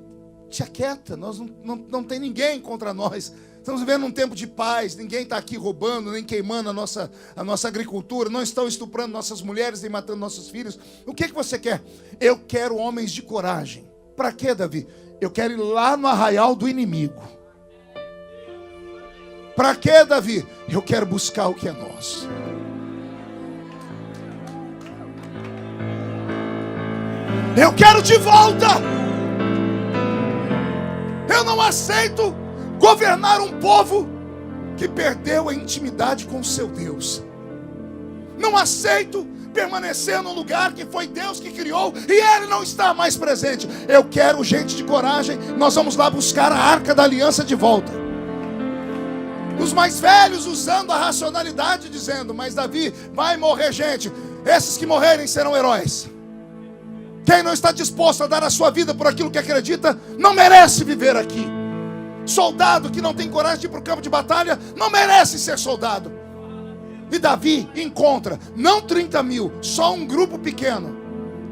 S1: te aquieta, nós não tem ninguém contra nós. Estamos vivendo um tempo de paz, ninguém está aqui roubando, nem queimando a nossa agricultura, não estão estuprando nossas mulheres, nem matando nossos filhos. O que você quer? Eu quero homens de coragem. Para quê, Davi? Eu quero ir lá no arraial do inimigo. Para quê, Davi? Eu quero buscar o que é nosso. Eu quero de volta. Eu não aceito governar um povo que perdeu a intimidade com o seu Deus. Não aceito permanecer num lugar que foi Deus que criou e Ele não está mais presente. Eu quero gente de coragem. Nós vamos lá buscar a Arca da Aliança de volta. Os mais velhos usando a racionalidade, dizendo: mas Davi, vai morrer gente. Esses que morrerem serão heróis. Quem não está disposto a dar a sua vida por aquilo que acredita, não merece viver aqui. Soldado que não tem coragem de ir para o campo de batalha, não merece ser soldado. E Davi encontra, não 30 mil, só um grupo pequeno.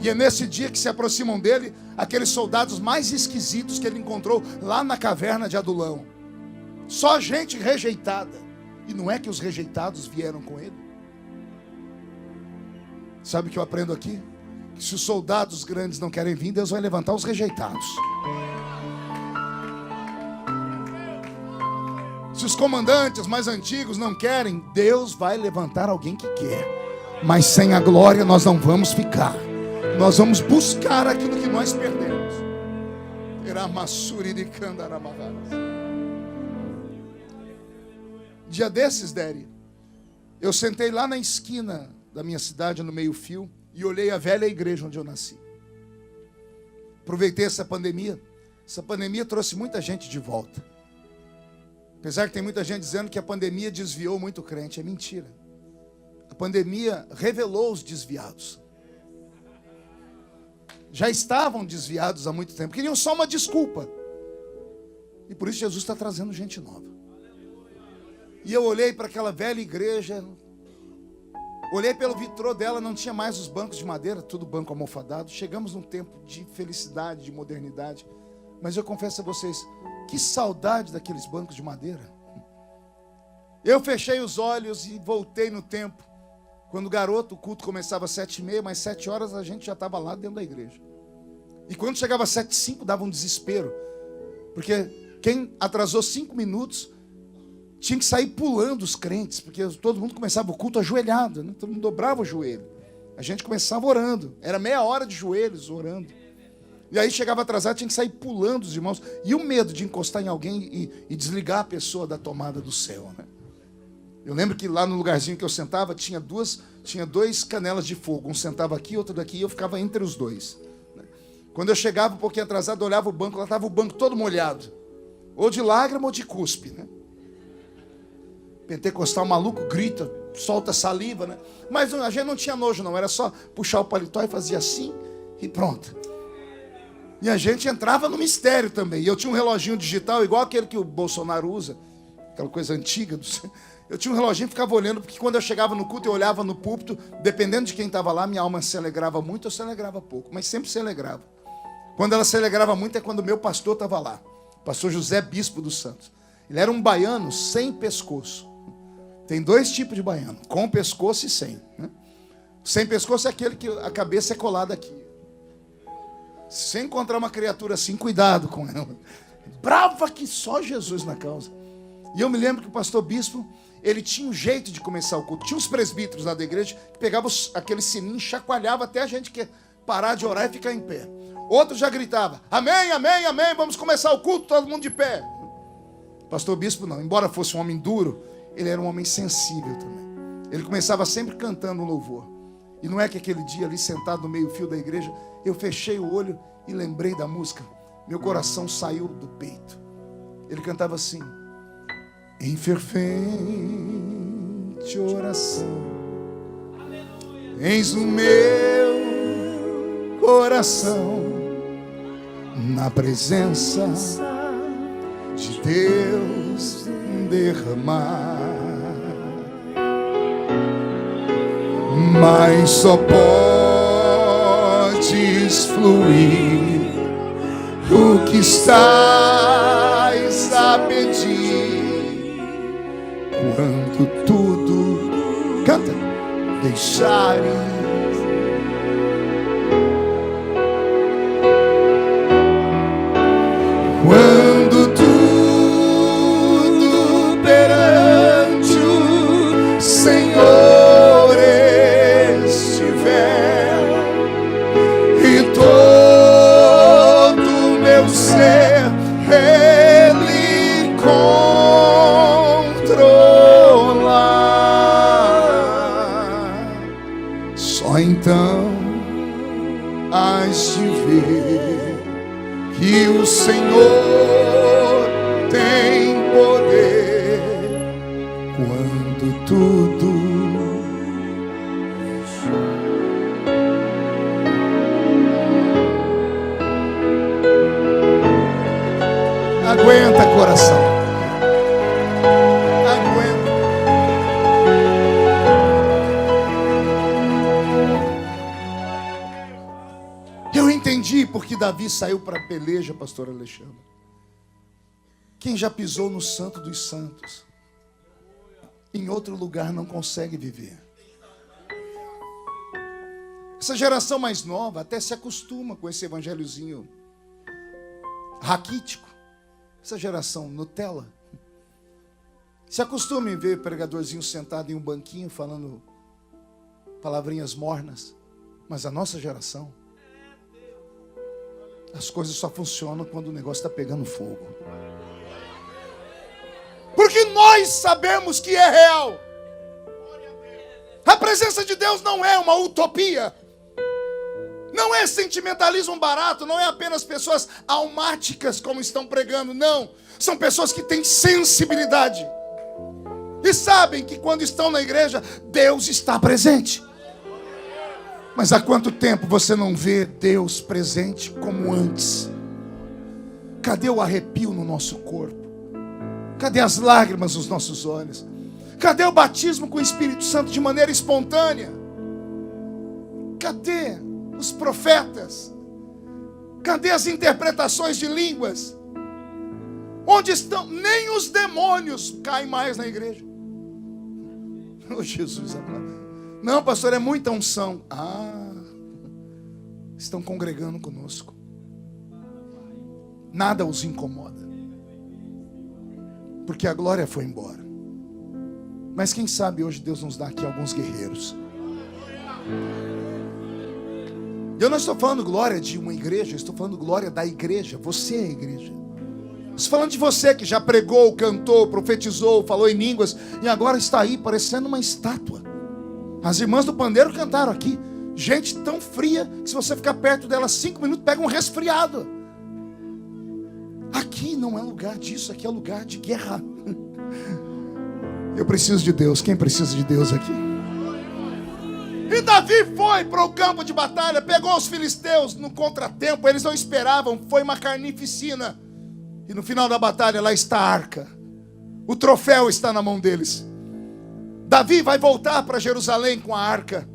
S1: E é nesse dia que se aproximam dele aqueles soldados mais esquisitos que ele encontrou lá na caverna de Adulão. Só gente rejeitada. E não é que os rejeitados vieram com ele. Sabe o que eu aprendo aqui? Que se os soldados grandes não querem vir, Deus vai levantar os rejeitados. Se os comandantes mais antigos não querem, Deus vai levantar alguém que quer. Mas sem a glória nós não vamos ficar. Nós vamos buscar aquilo que nós perdemos. Dia desses, Deri, eu sentei lá na esquina da minha cidade, no meio-fio, e olhei a velha igreja onde eu nasci. Aproveitei essa pandemia. Essa pandemia trouxe muita gente de volta. Apesar que tem muita gente dizendo que a pandemia desviou muito crente. É mentira. A pandemia revelou os desviados. Já estavam desviados há muito tempo. Queriam só uma desculpa. E por isso Jesus está trazendo gente nova. E eu olhei para aquela velha igreja. Olhei pelo vitrô dela, não tinha mais os bancos de madeira, tudo banco almofadado. Chegamos num tempo de felicidade, de modernidade. Mas eu confesso a vocês, que saudade daqueles bancos de madeira. Eu fechei os olhos e voltei no tempo. Quando garoto, o culto começava às 7h30, mas 7 horas a gente já estava lá dentro da igreja. E quando chegava às 7h05, dava um desespero. Porque quem atrasou 5 minutos tinha que sair pulando os crentes, porque todo mundo começava o culto ajoelhado, né? Todo mundo dobrava o joelho. A gente começava orando. Era meia hora de joelhos orando. E aí chegava atrasado, tinha que sair pulando os irmãos. E o medo de encostar em alguém e desligar a pessoa da tomada do céu, né? Eu lembro que lá no lugarzinho que eu sentava, tinha dois canelas de fogo. Um sentava aqui, outro daqui, e eu ficava entre os dois. Quando eu chegava um pouquinho atrasado, eu olhava o banco, lá estava o banco todo molhado. Ou de lágrima ou de cuspe, né? Pentecostal maluco grita, solta saliva, né? Mas a gente não tinha nojo, não. Era só puxar o paletó e fazia assim e pronto. E a gente entrava no mistério também. E eu tinha um reloginho digital, igual aquele que o Bolsonaro usa, aquela coisa antiga. Eu tinha um reloginho e ficava olhando, porque quando eu chegava no culto, eu olhava no púlpito, dependendo de quem estava lá, minha alma se alegrava muito ou se alegrava pouco, mas sempre se alegrava. Quando ela se alegrava muito é quando o meu pastor estava lá, pastor José Bispo dos Santos. Ele era um baiano sem pescoço. Tem 2 tipos de baiano, com pescoço e sem, né? Sem pescoço é aquele que a cabeça é colada aqui. Se você encontrar uma criatura assim, cuidado com ela. Brava que só Jesus na causa. E eu me lembro que o pastor Bispo, ele tinha um jeito de começar o culto. Tinha uns presbíteros lá da igreja que pegavam aquele sininho, chacoalhava até a gente parar de orar e ficar em pé. Outro já gritava: amém, amém, amém, vamos começar o culto, todo mundo de pé. Pastor Bispo não, embora fosse um homem duro, ele era um homem sensível também. Ele começava sempre cantando um louvor. E não é que aquele dia ali sentado no meio-fio da igreja, eu fechei o olho e lembrei da música. Meu coração saiu do peito. Ele cantava assim: em fervente oração, eis o meu coração na presença de Deus derramar. Mas só podes fluir o que estás a pedir, quando tudo, canta, deixares. só então hás de ver que o Senhor tem poder quando tudo aguenta, coração. Aguenta. Eu entendi porque Davi saiu para a peleja, pastor Alexandre. Quem já pisou no Santo dos Santos, em outro lugar não consegue viver. Essa geração mais nova até se acostuma com esse evangelhozinho raquítico. Essa geração Nutella se acostuma em ver pregadorzinho sentado em um banquinho falando palavrinhas mornas. Mas a nossa geração, as coisas só funcionam quando o negócio está pegando fogo. Porque nós sabemos que é real. A presença de Deus não é uma utopia. Não é sentimentalismo barato, não é apenas pessoas almáticas como estão pregando, não. São pessoas que têm sensibilidade. E sabem que quando estão na igreja, Deus está presente. Mas há quanto tempo você não vê Deus presente como antes? Cadê o arrepio no nosso corpo? Cadê as lágrimas nos nossos olhos? Cadê o batismo com o Espírito Santo de maneira espontânea? Cadê os profetas? Cadê as interpretações de línguas? Onde estão? Nem os demônios caem mais na igreja. Oh, Jesus amado. Não, pastor, é muita unção. Estão congregando conosco. Nada os incomoda. Porque a glória foi embora. Mas quem sabe hoje Deus nos dá aqui alguns guerreiros. Eu não estou falando glória de uma igreja, eu estou falando glória da igreja. Você é a igreja. Estou falando de você que já pregou, cantou, profetizou, falou em línguas e agora está aí parecendo uma estátua. As irmãs do pandeiro cantaram aqui. Gente tão fria que se você ficar perto dela 5 minutos pega um resfriado. Aqui não é lugar disso, aqui é lugar de guerra. Eu preciso de Deus. Quem precisa de Deus aqui? E Davi foi para o campo de batalha, pegou os filisteus no contratempo, eles não esperavam, foi uma carnificina. E no final da batalha lá está a arca. O troféu está na mão deles. Davi vai voltar para Jerusalém com a arca.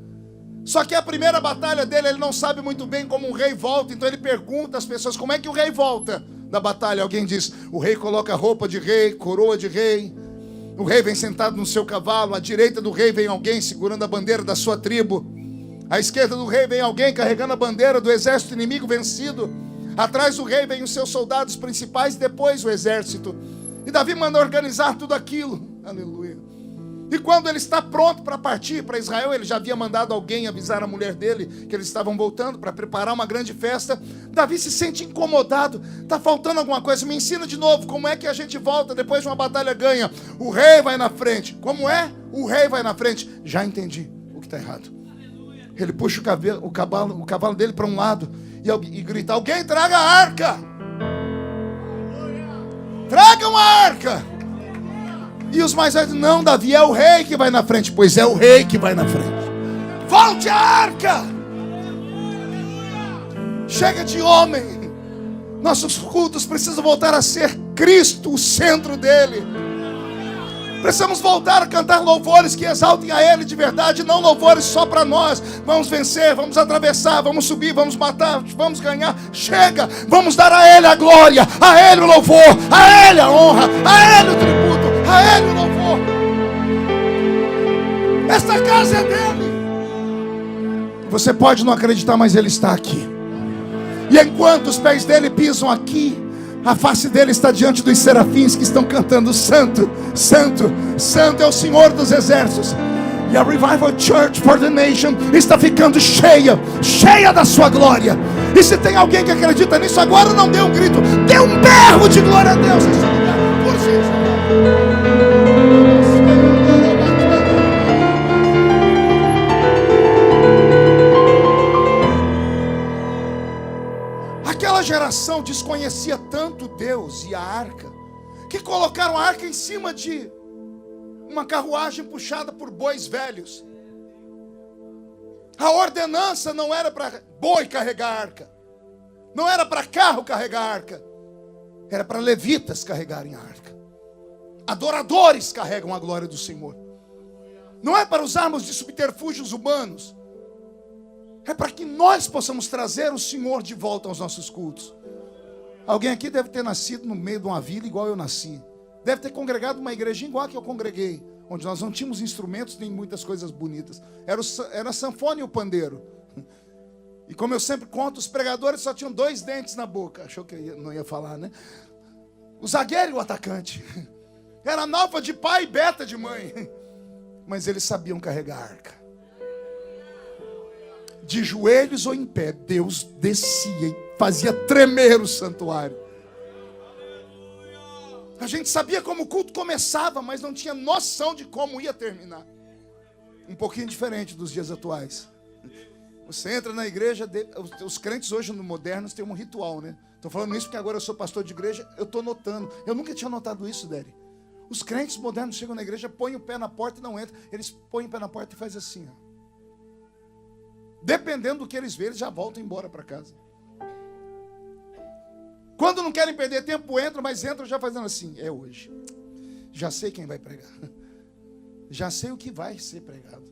S1: Só que a primeira batalha dele, ele não sabe muito bem como um rei volta. Então ele pergunta às pessoas, como é que o rei volta da batalha? Alguém diz, o rei coloca roupa de rei, coroa de rei. O rei vem sentado no seu cavalo. À direita do rei vem alguém segurando a bandeira da sua tribo. À esquerda do rei vem alguém carregando a bandeira do exército inimigo vencido. Atrás do rei vem os seus soldados principais e depois o exército. E Davi manda organizar tudo aquilo. Aleluia. E quando ele está pronto para partir para Israel, ele já havia mandado alguém avisar a mulher dele que eles estavam voltando para preparar uma grande festa. Davi se sente incomodado. Está faltando alguma coisa, me ensina de novo. Como é que a gente volta depois de uma batalha ganha? O rei vai na frente. Como é? O rei vai na frente. Já entendi o que está errado. Ele puxa o cavalo dele para um lado e grita, alguém traga a arca. Tragam a arca. E os mais velhos, não, Davi, é o rei que vai na frente. Pois é o rei que vai na frente. Volte a arca. Chega de homem. Nossos cultos precisam voltar a ser Cristo o centro dele. Precisamos voltar a cantar louvores que exaltem a Ele de verdade, não louvores só para nós. Vamos vencer, vamos atravessar, vamos subir, vamos matar, vamos ganhar. Chega, vamos dar a Ele a glória, a Ele o louvor, a Ele a honra, a Ele o tributo, a Ele o louvor. Esta casa é dele. Você pode não acreditar, mas Ele está aqui. E enquanto os pés dele pisam aqui, a face dele está diante dos serafins que estão cantando Santo, Santo, Santo é o Senhor dos exércitos. E a Revival Church for the Nation está ficando cheia, cheia da sua glória. E se tem alguém que acredita nisso agora, não dê um grito, dê um berro de glória a Deus nesse lugar, por Jesus. Aquela geração desconhecia tanto Deus e a arca, que colocaram a arca em cima de uma carruagem puxada por bois velhos. A ordenança não era para boi carregar a arca, não era para carro carregar a arca, era para levitas carregarem a arca. Adoradores carregam a glória do Senhor. Não é para usarmos de subterfúgios humanos, é para que nós possamos trazer o Senhor de volta aos nossos cultos. Alguém aqui deve ter nascido no meio de uma vila igual eu nasci. Deve ter congregado uma igrejinha igual a que eu congreguei, onde nós não tínhamos instrumentos nem muitas coisas bonitas. Era a sanfona e o pandeiro. E como eu sempre conto, os pregadores só tinham 2 dentes na boca. Achou que eu não ia falar, né? O zagueiro e o atacante. Era nalfa de pai e beta de mãe. Mas eles sabiam carregar a arca. De joelhos ou em pé, Deus descia e fazia tremer o santuário. A gente sabia como o culto começava, mas não tinha noção de como ia terminar. Um pouquinho diferente dos dias atuais. Você entra na igreja, os crentes hoje no modernos têm um ritual, né? Estou falando isso porque agora eu sou pastor de igreja, eu estou notando. Eu nunca tinha notado isso, Deri. Os crentes modernos chegam na igreja, põem o pé na porta e não entram. Eles põem o pé na porta e fazem assim, ó. Dependendo do que eles verem, eles já voltam embora para casa. Quando não querem perder tempo, entram, mas entram já fazendo assim. É hoje. Já sei quem vai pregar. Já sei o que vai ser pregado.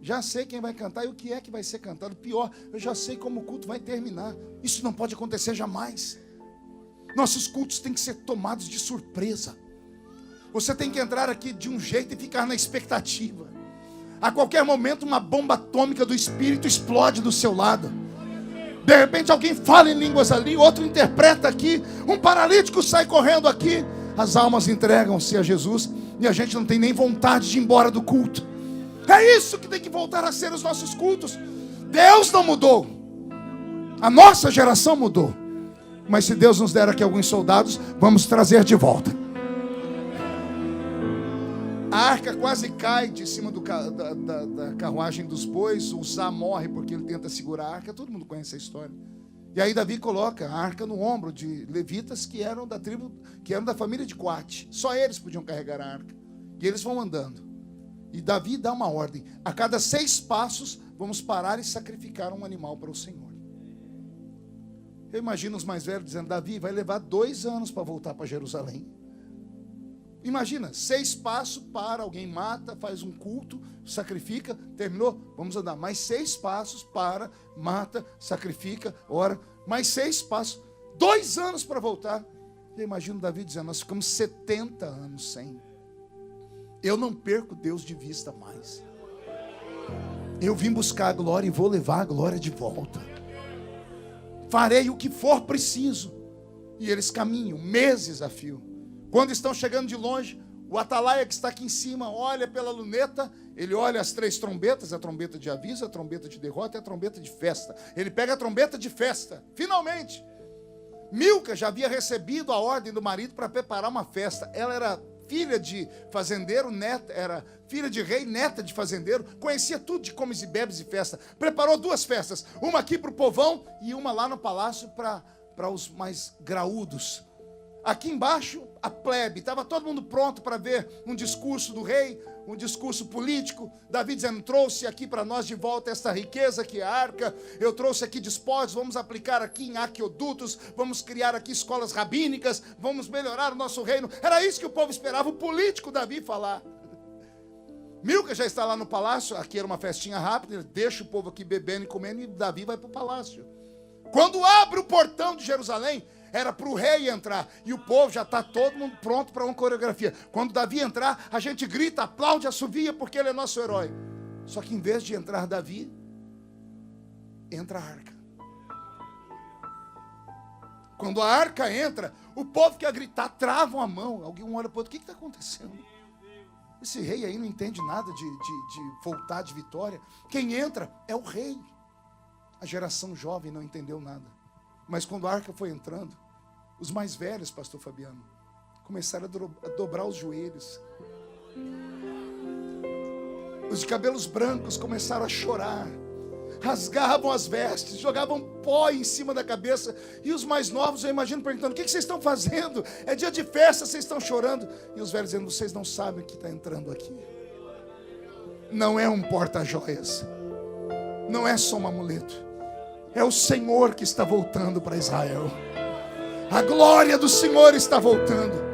S1: Já sei quem vai cantar e o que é que vai ser cantado. Pior, eu já sei como o culto vai terminar. Isso não pode acontecer jamais. Nossos cultos têm que ser tomados de surpresa. Você tem que entrar aqui de um jeito e ficar na expectativa. A qualquer momento uma bomba atômica do Espírito explode do seu lado. De repente alguém fala em línguas ali, outro interpreta aqui, um paralítico sai correndo aqui. As almas entregam-se a Jesus e a gente não tem nem vontade de ir embora do culto. É isso que tem que voltar a ser os nossos cultos. Deus não mudou, a nossa geração mudou. Mas se Deus nos der aqui alguns soldados, vamos trazer de volta. A arca quase cai de cima da carruagem dos bois. O Zá morre porque ele tenta segurar a arca. Todo mundo conhece a história. E aí Davi coloca a arca no ombro de levitas que eram da tribo, que eram da família de Coate. Só eles podiam carregar a arca. E eles vão andando. E Davi dá uma ordem: a cada 6 passos vamos parar e sacrificar um animal para o Senhor. Eu imagino os mais velhos dizendo: Davi, vai levar 2 anos para voltar para Jerusalém. Imagina, 6 passos, para, alguém mata, faz um culto, sacrifica, terminou, vamos andar. Mais 6 passos, para, mata, sacrifica, ora. Mais 6 passos, 2 anos para voltar. Eu imagino Davi dizendo: nós ficamos 70 anos sem. Eu não perco Deus de vista mais. Eu vim buscar a glória e vou levar a glória de volta. Farei o que for preciso. E eles caminham meses a fio. Quando estão chegando de longe, o atalaia que está aqui em cima olha pela luneta, ele olha as 3 trombetas, a trombeta de aviso, a trombeta de derrota e a trombeta de festa. Ele pega a trombeta de festa, finalmente. Milca já havia recebido a ordem do marido para preparar uma festa. Ela era filha de fazendeiro, era filha de rei, neta de fazendeiro, conhecia tudo de comes e bebes e festa. Preparou 2 festas, uma aqui para o povão e uma lá no palácio para os mais graúdos. Aqui embaixo, a plebe, estava todo mundo pronto para ver um discurso do rei, um discurso político. Davi dizendo: trouxe aqui para nós de volta esta riqueza que é a arca, eu trouxe aqui despojos, vamos aplicar aqui em aquedutos, vamos criar aqui escolas rabínicas, vamos melhorar o nosso reino. Era isso que o povo esperava, o político Davi falar. Milca já está lá no palácio, aqui era uma festinha rápida, ele deixa o povo aqui bebendo e comendo e Davi vai para o palácio. Quando abre o portão de Jerusalém, era para o rei entrar. E o povo já está todo mundo pronto para uma coreografia. Quando Davi entrar, a gente grita, aplaude, assovia, porque ele é nosso herói. Só que em vez de entrar Davi, entra a arca. Quando a arca entra, o povo quer gritar, travam a mão. Alguém olha para o outro: o que está acontecendo? Esse rei aí não entende nada de voltar de vitória. Quem entra é o rei. A geração jovem não entendeu nada. Mas quando a arca foi entrando, os mais velhos, pastor Fabiano, começaram a dobrar os joelhos. Os de cabelos brancos começaram a chorar. rasgavam as vestes, jogavam pó em cima da cabeça. E os mais novos, eu imagino, perguntando: o que vocês estão fazendo? É dia de festa, vocês estão chorando? E os velhos dizendo: vocês não sabem o que está entrando aqui. Não é um porta-joias, não é só um amuleto, é o Senhor que está voltando para Israel. A glória do Senhor está voltando.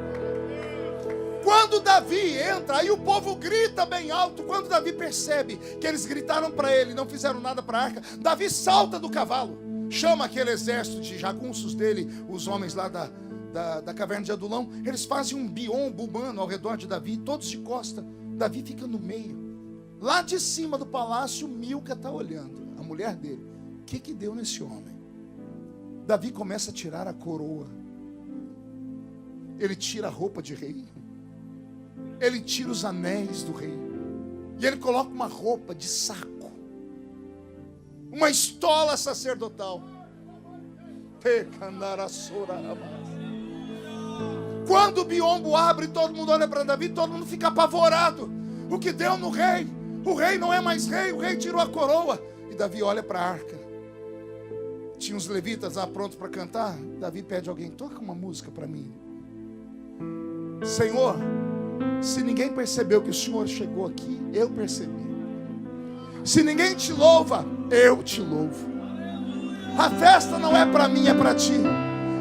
S1: Quando Davi entra, aí o povo grita bem alto. Quando Davi percebe que eles gritaram para ele, não fizeram nada para a arca, Davi salta do cavalo, chama aquele exército de jagunços dele, os homens lá da caverna de Adulão. Eles fazem um biombo humano ao redor de Davi, todos de costa. Davi fica no meio. Lá de cima do palácio, Milca está olhando, a mulher dele. O que deu nesse homem? Davi começa a tirar a coroa. Ele tira a roupa de rei. Ele tira os anéis do rei. E ele coloca uma roupa de saco, uma estola sacerdotal. Quando o biombo abre, todo mundo olha para Davi, todo mundo fica apavorado. O que deu no rei? O rei não é mais rei, o rei tirou a coroa. E Davi olha para a arca. Tinha os levitas lá prontos para cantar. Davi pede a alguém: toca uma música para mim. Senhor, se ninguém percebeu que o Senhor chegou aqui, eu percebi. Se ninguém te louva, eu te louvo. A festa não é para mim, é para ti.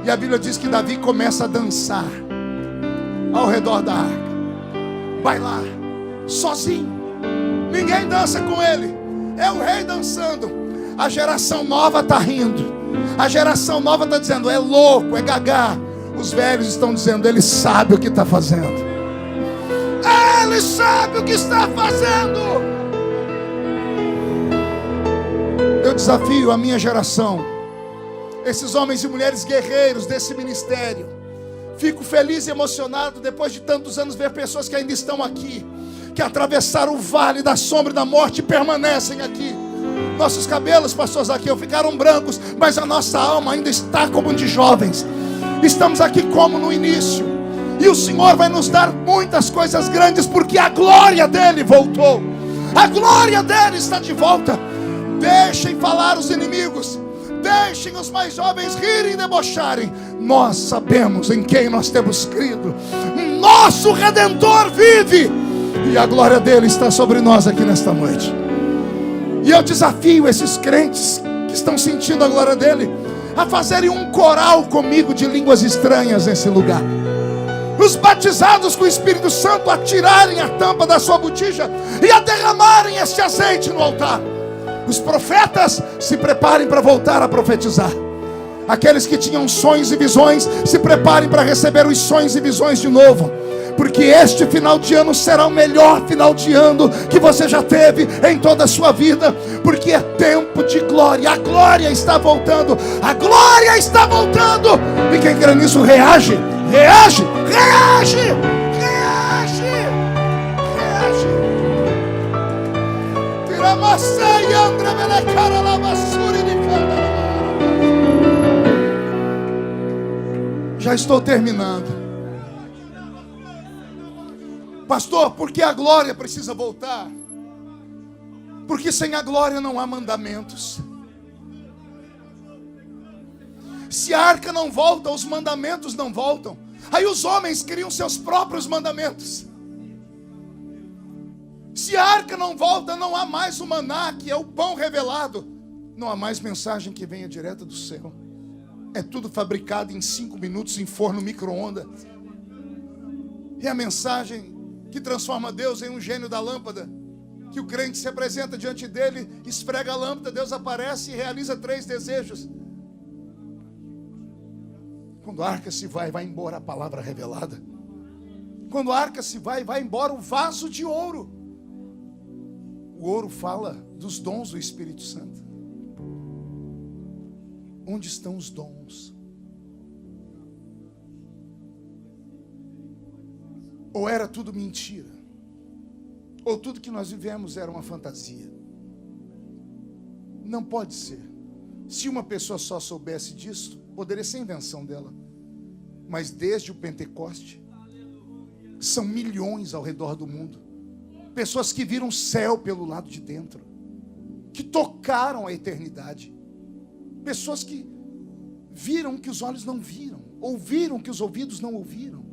S1: E a Bíblia diz que Davi começa a dançar ao redor da arca. Vai lá, sozinho. Ninguém dança com ele. É o rei dançando. A geração nova está rindo. A geração nova está dizendo: é louco, é gagá. Os velhos estão dizendo: ele sabe o que está fazendo. Ele sabe o que está fazendo. Eu desafio a minha geração, esses homens e mulheres guerreiros desse ministério. Fico feliz e emocionado depois de tantos anos ver pessoas que ainda estão aqui, que atravessaram o vale da sombra e da morte e permanecem aqui. Nossos cabelos, pastor Zaqueu, ficaram brancos, mas a nossa alma ainda está como de jovens. Estamos aqui como no início. E o Senhor vai nos dar muitas coisas grandes, porque a glória dele voltou. A glória dele está de volta. Deixem falar os inimigos. Deixem os mais jovens rirem e debocharem. Nós sabemos em quem nós temos crido. Nosso Redentor vive. E a glória dele está sobre nós aqui nesta noite. E eu desafio esses crentes que estão sentindo a glória dele a fazerem um coral comigo de línguas estranhas nesse lugar. Os batizados com o Espírito Santo a tirarem a tampa da sua botija e a derramarem este azeite no altar. Os profetas se preparem para voltar a profetizar. Aqueles que tinham sonhos e visões, se preparem para receber os sonhos e visões de novo. Porque este final de ano será o melhor final de ano que você já teve em toda a sua vida. Porque é tempo de glória. A glória está voltando. A glória está voltando. E quem crê nisso reage. Reage, reage, reage, reage. Tiramassei, André Melecara, Lavassuri de Cana. Já estou terminando. Pastor, por que a glória precisa voltar? Porque sem a glória não há mandamentos. Se a arca não volta, os mandamentos não voltam. Aí os homens criam seus próprios mandamentos. Se a arca não volta, não há mais o maná, que é o pão revelado. Não há mais mensagem que venha direto do céu. É tudo fabricado em 5 minutos em forno micro-ondas. É a mensagem que transforma Deus em um gênio da lâmpada. Que o crente se apresenta diante dele, esfrega a lâmpada, Deus aparece e realiza 3 desejos. Quando a arca se vai, vai embora a palavra revelada. Quando a arca se vai, vai embora o vaso de ouro. O ouro fala dos dons do Espírito Santo. Onde estão os dons? Ou era tudo mentira? Ou tudo que nós vivemos era uma fantasia? Não pode ser. Se uma pessoa só soubesse disso, poderia ser invenção dela. Mas desde o Pentecoste, são milhões ao redor do mundo. Pessoas que viram o céu pelo lado de dentro. que tocaram a eternidade. Pessoas que viram o que os olhos não viram, ouviram o que os ouvidos não ouviram,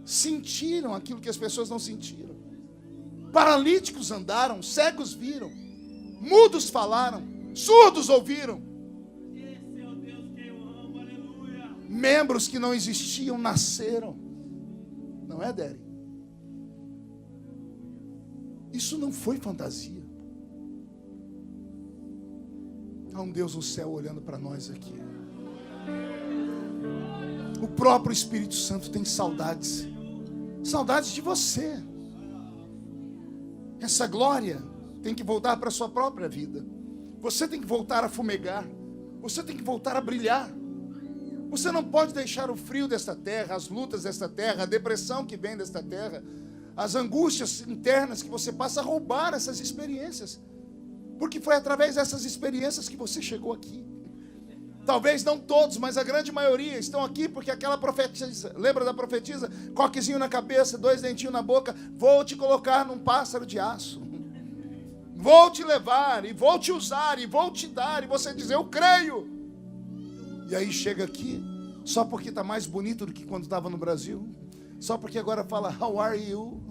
S1: sentiram aquilo que as pessoas não sentiram. Paralíticos andaram, cegos viram, mudos falaram, surdos ouviram.
S2: Esse é o Deus que eu amo, aleluia.
S1: Membros que não existiam nasceram. Não é, Deri? Isso não foi fantasia. Há um Deus no céu olhando para nós aqui. O próprio Espírito Santo tem saudades. Saudades de você. Essa glória tem que voltar para a sua própria vida. Você tem que voltar a fumegar. Você tem que voltar a brilhar. Você não pode deixar o frio desta terra, as lutas desta terra, a depressão que vem desta terra, as angústias internas que você passa a roubar essas experiências. Porque foi através dessas experiências que você chegou aqui. Talvez não todos, mas a grande maioria estão aqui porque aquela profetisa, lembra da profetisa? Coquezinho na cabeça, 2 dentinhos na boca, vou te colocar num pássaro de aço. Vou te levar, e vou te usar, e vou te dar, e você diz, eu creio. E aí chega aqui, só porque está mais bonito do que quando estava no Brasil, só porque agora fala, how are you?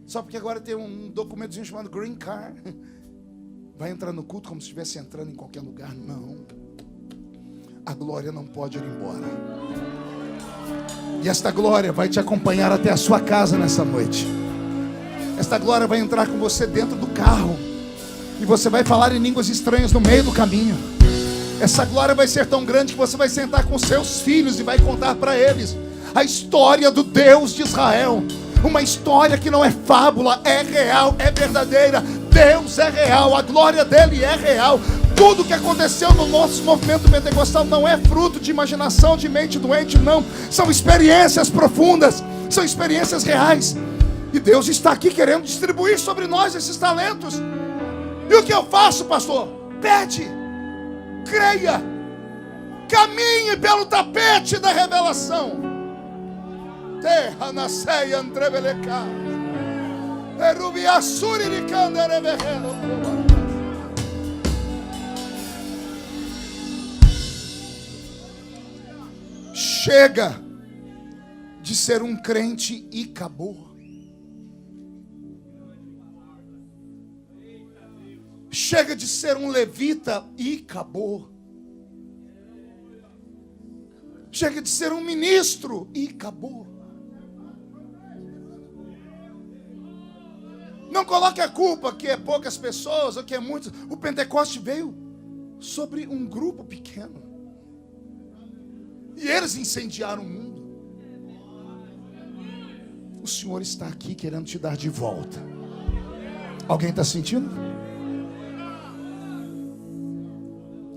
S1: Só porque agora tem um documentozinho chamado Green Card. Vai entrar no culto como se estivesse entrando em qualquer lugar? Não. A glória não pode ir embora. E esta glória vai te acompanhar até a sua casa nessa noite. Esta glória vai entrar com você dentro do carro. E você vai falar em línguas estranhas no meio do caminho. Essa glória vai ser tão grande que você vai sentar com seus filhos e vai contar para eles a história do Deus de Israel. Uma história que não é fábula, é real, é verdadeira. Deus é real, a glória dele é real. Tudo que aconteceu no nosso movimento pentecostal não é fruto de imaginação, de mente doente, não. São experiências profundas, são experiências reais. E Deus está aqui querendo distribuir sobre nós esses talentos. E o que eu faço, pastor? Pede, creia, caminhe pelo tapete da revelação. Terra nascei andrebeleca. Erubiassuri de candereverreno. Chega de ser um crente e acabou. Chega de ser um levita e acabou. Chega de ser um ministro e acabou. Não coloque a culpa que é poucas pessoas ou que é muitas. O Pentecoste veio sobre um grupo pequeno. E eles incendiaram o mundo. O Senhor está aqui querendo te dar de volta. Alguém está sentindo?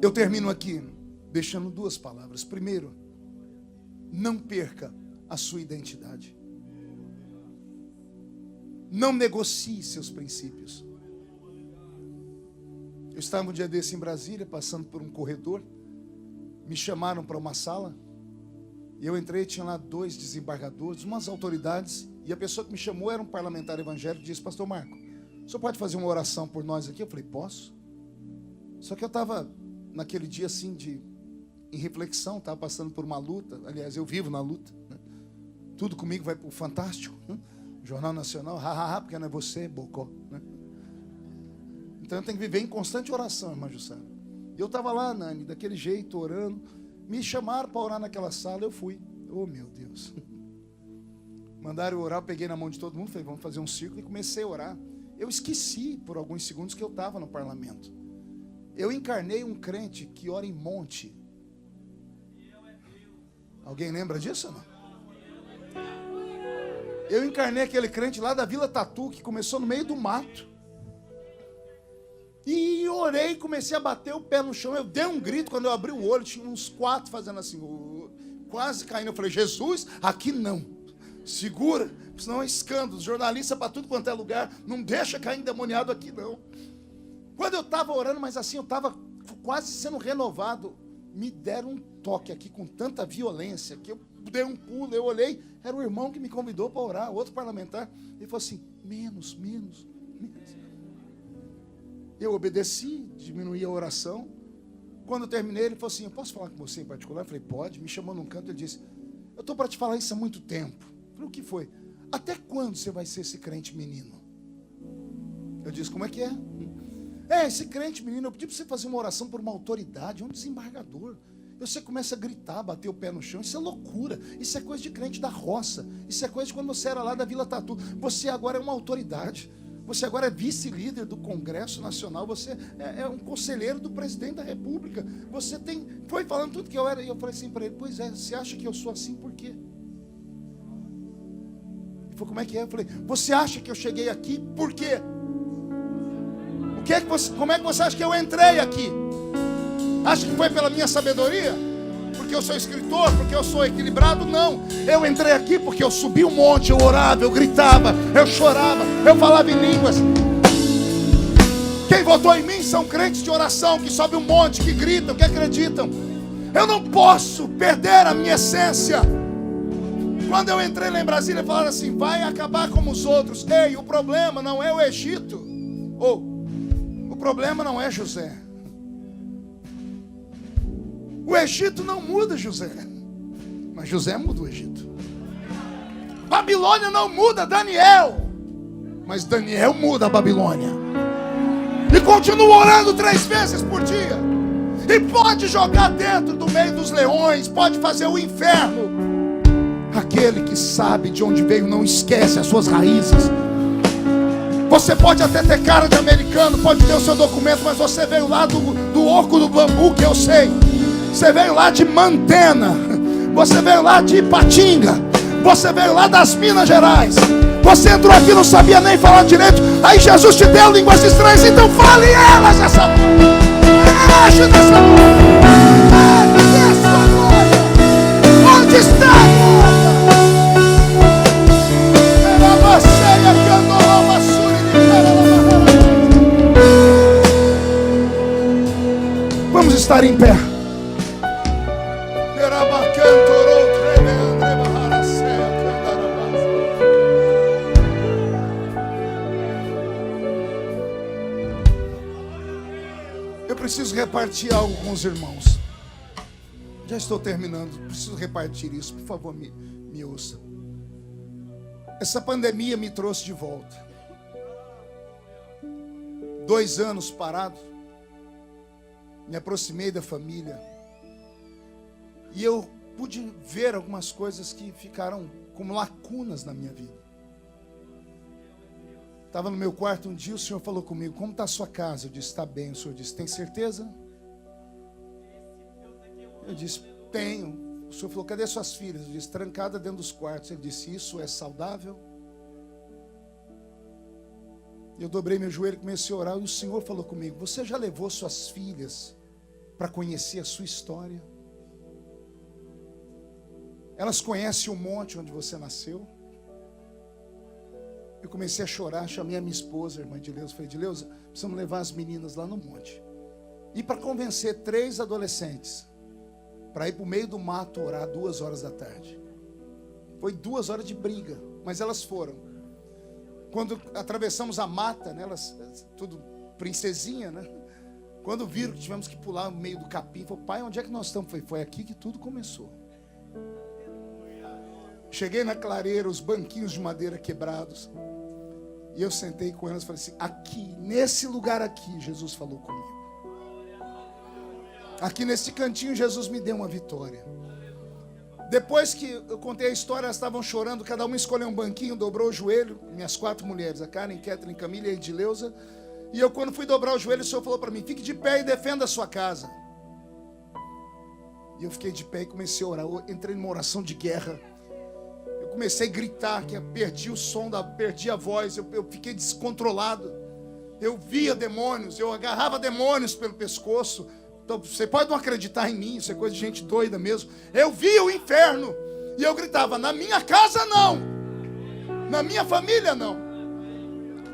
S1: Eu termino aqui deixando 2 palavras. Primeiro, não perca a sua identidade. Não negocie seus princípios. Eu estava um dia desse em Brasília, passando por um corredor. Me chamaram para uma sala. E eu entrei, tinha lá 2 desembargadores, umas autoridades. E a pessoa que me chamou era um parlamentar evangélico. Disse, pastor Marco, o senhor pode fazer uma oração por nós aqui? Eu falei, posso. Só que eu estava naquele dia assim em reflexão, estava passando por uma luta. Aliás, eu vivo na luta, né? Tudo comigo vai para o Fantástico, né? Jornal Nacional, porque não é você, Bocó, né? Então eu tenho que viver em constante oração, irmã Jussara. E eu estava lá, Nani, daquele jeito, orando. Me chamaram para orar naquela sala, eu fui. Oh, meu Deus. Mandaram eu orar, eu peguei na mão de todo mundo, falei, vamos fazer um círculo, e comecei a orar. Eu esqueci por alguns segundos que eu estava no parlamento. Eu encarnei um crente que ora em monte. Alguém lembra disso ou não? Eu encarnei aquele crente lá da Vila Tatu, que começou no meio do mato. E orei, comecei a bater o pé no chão. Eu dei um grito, quando eu abri o olho, tinha uns 4 fazendo assim, quase caindo. Eu falei, Jesus, aqui não. Segura, senão é escândalo. Jornalista para tudo quanto é lugar. Não deixa cair endemoniado aqui não. Quando eu estava orando, mas assim, eu estava quase sendo renovado. Me deram um toque aqui com tanta violência que eu dei um pulo, eu olhei, era o irmão que me convidou para orar, outro parlamentar. Ele falou assim, menos. Eu obedeci, diminuí a oração. Quando eu terminei, ele falou assim: eu posso falar com você em particular? Eu falei: pode. Me chamou num canto e ele disse: eu estou para te falar isso há muito tempo. Eu falei: o que foi? Até quando você vai ser esse crente menino? Eu disse: como é que é? Esse crente menino, eu pedi para você fazer uma oração por uma autoridade, um desembargador. Você começa a gritar, bater o pé no chão. Isso é loucura. Isso é coisa de crente da roça. Isso é coisa de quando você era lá da Vila Tatu. Você agora é uma autoridade. Você agora é vice-líder do Congresso Nacional. Você é um conselheiro do presidente da República. Você foi falando tudo que eu era. E eu falei assim para ele: pois é, você acha que eu sou assim por quê? Ele falou: como é que é? Eu falei: você acha que eu cheguei aqui por quê? Como é que você acha que eu entrei aqui? Acha que foi pela minha sabedoria? Porque eu sou escritor? Porque eu sou equilibrado? Não. Eu entrei aqui porque eu subi um monte, eu orava, eu gritava, eu chorava, eu falava em línguas. Quem votou em mim são crentes de oração, que sobem um monte, que gritam, que acreditam. Eu não posso perder a minha essência. Quando eu entrei lá em Brasília, falaram assim: vai acabar como os outros. Ei, o problema não é o Egito. O problema não é José. O Egito não muda José, mas José muda o Egito. Babilônia não muda Daniel, mas Daniel muda a Babilônia. E continua orando 3 vezes por dia. E pode jogar dentro do meio dos leões, pode fazer o inferno. Aquele que sabe de onde veio não esquece as suas raízes. Você pode até ter cara de americano, pode ter o seu documento, mas você veio lá do Oco do Bambu, que eu sei. Você veio lá de Mantena. Você veio lá de Ipatinga. Você veio lá das Minas Gerais. Você entrou aqui e não sabia nem falar direito. Aí Jesus te deu línguas estranhas. Então fale elas essa glória. Ajuda essa glória. Cadê essa glória? Onde está a glória? Vamos estar em pé. Eu preciso repartir algo com os irmãos. Já estou terminando. Preciso repartir isso. Por favor, me ouça. Essa pandemia me trouxe de volta. 2 anos parado. Me aproximei da família. E eu pude ver algumas coisas que ficaram como lacunas na minha vida. Estava no meu quarto um dia, o Senhor falou comigo: como está a sua casa? Eu disse: está bem. O Senhor disse: tem certeza? Eu disse: tenho. O Senhor falou: cadê suas filhas? Eu disse: trancada dentro dos quartos. Ele disse: isso é saudável? Eu dobrei meu joelho e comecei a orar. E o Senhor falou comigo: você já levou suas filhas para conhecer a sua história? Elas conhecem o monte onde você nasceu? Eu comecei a chorar, chamei a minha esposa, a irmã Edileuza, falei: Edileuza, precisamos levar as meninas lá no monte. E para convencer 3 adolescentes, para ir para o meio do mato orar 2 horas da tarde. Foi 2 horas de briga, mas elas foram. Quando atravessamos a mata, né, elas, tudo princesinha, né? Quando viram que tivemos que pular no meio do capim, falou: pai, onde é que nós estamos? Foi aqui que tudo começou. Cheguei na clareira, os banquinhos de madeira quebrados. E eu sentei com elas e falei assim: aqui, nesse lugar aqui, Jesus falou comigo. Aqui nesse cantinho, Jesus me deu uma vitória. Depois que eu contei a história, elas estavam chorando. Cada uma escolheu um banquinho, dobrou o joelho. Minhas 4 mulheres, a Karen, Kathleen, Camila e a Edileuza. E eu, quando fui dobrar o joelho, o Senhor falou para mim: fique de pé e defenda a sua casa. E eu fiquei de pé e comecei a orar. Eu entrei numa oração de guerra. Eu comecei a gritar, que eu perdi o som, perdi a voz, eu fiquei descontrolado. Eu via demônios, eu agarrava demônios pelo pescoço. Então, você pode não acreditar em mim, isso é coisa de gente doida mesmo. Eu via o inferno e eu gritava: na minha casa não, na minha família não.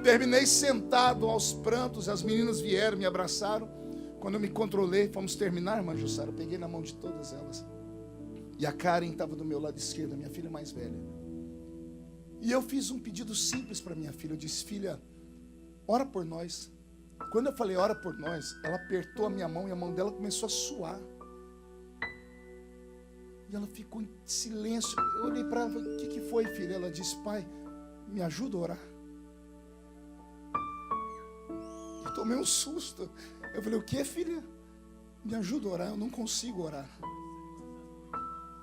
S1: Terminei sentado aos prantos, as meninas vieram, me abraçaram. Quando eu me controlei, fomos terminar, irmã Jussara, eu peguei na mão de todas elas. E a Karen estava do meu lado esquerdo, a minha filha mais velha. E eu fiz um pedido simples para minha filha. Eu disse: filha, ora por nós. Quando eu falei, ora por nós, ela apertou a minha mão e a mão dela começou a suar. E ela ficou em silêncio. Eu olhei para ela e falei, o que foi, filha? Ela disse, pai, me ajuda a orar. Eu tomei um susto. Eu falei, o que, filha? Me ajuda a orar, eu não consigo orar.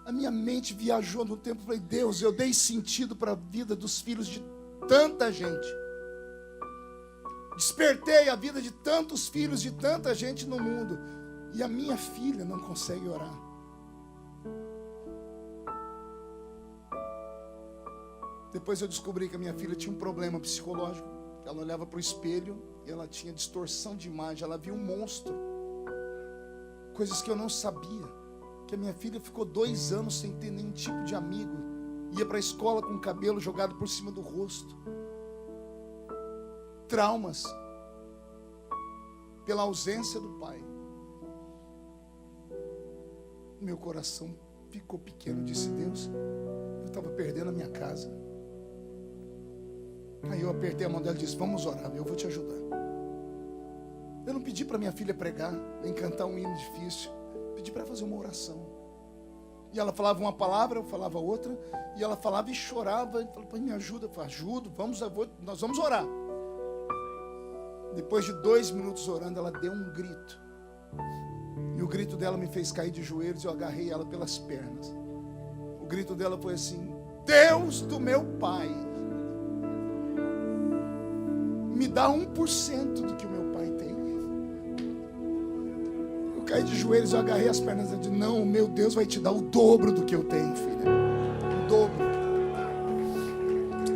S1: A minha mente viajou no tempo. Eu falei, Deus, eu dei sentido para a vida dos filhos de tanta gente. Despertei a vida de tantos filhos de tanta gente no mundo. E a minha filha não consegue orar. Depois eu descobri que a minha filha tinha um problema psicológico. Ela olhava para o espelho e ela tinha distorção de imagem. Ela via um monstro. Coisas que eu não sabia. Que a minha filha ficou 2 anos sem ter nenhum tipo de amigo. Ia para a escola com o cabelo jogado por cima do rosto. Traumas. Pela ausência do pai. Meu coração ficou pequeno. Disse, Deus, eu estava perdendo a minha casa. Aí eu apertei a mão dela e disse, vamos orar, eu vou te ajudar. Eu não pedi para minha filha pregar, nem cantar um hino difícil. Pedi para ela fazer uma oração. E ela falava uma palavra, eu falava outra. E ela falava e chorava. E falava, pai, me ajuda. Eu falei, ajudo, nós vamos orar. Depois de 2 minutos orando, ela deu um grito. E o grito dela me fez cair de joelhos. E eu agarrei ela pelas pernas. O grito dela foi assim, Deus do meu pai, me dá 1% do que o meu pai tem. Eu caí de joelhos, eu agarrei as pernas e disse, não, meu Deus vai te dar o dobro do que eu tenho, filha. O dobro.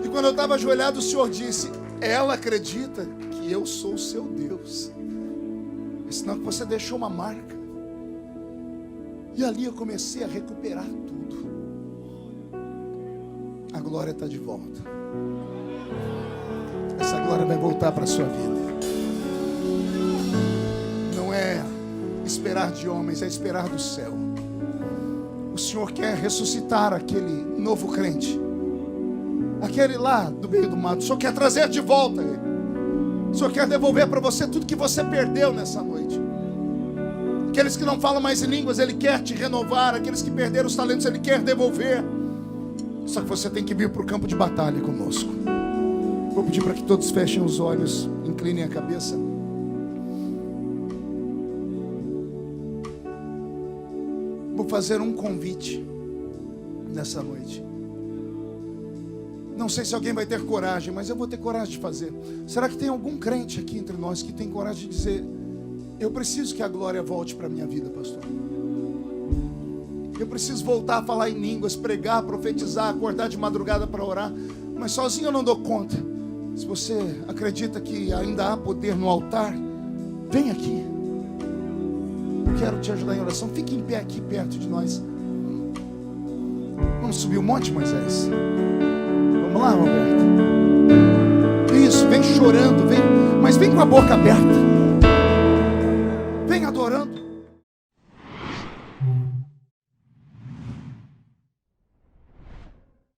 S1: E quando eu estava ajoelhado, o Senhor disse, ela acredita que eu sou o seu Deus. Senão você deixou uma marca. E ali eu comecei a recuperar tudo. A glória está de volta. Essa glória vai voltar para a sua vida. Não é esperar de homens, é esperar do céu. O Senhor quer ressuscitar aquele novo crente, aquele lá do meio do mato. O Senhor quer trazer de volta ele. O Senhor quer devolver para você tudo que você perdeu nessa noite. Aqueles que não falam mais em línguas, Ele quer te renovar. Aqueles que perderam os talentos, Ele quer devolver. Só que você tem que vir para o campo de batalha conosco. Vou pedir para que todos fechem os olhos, inclinem a cabeça. Vou fazer um convite nessa noite. Não sei se alguém vai ter coragem, mas eu vou ter coragem de fazer. Será que tem algum crente aqui entre nós que tem coragem de dizer, eu preciso que a glória volte para a minha vida, pastor? Eu preciso voltar a falar em línguas, pregar, profetizar, acordar de madrugada para orar, mas sozinho eu não dou conta. Se você acredita que ainda há poder no altar, vem aqui. Eu quero te ajudar em oração. Fique em pé aqui perto de nós. Vamos subir o monte, Moisés? Vamos lá, Roberto. Isso, vem chorando, vem, mas vem com a boca aberta. Vem adorando.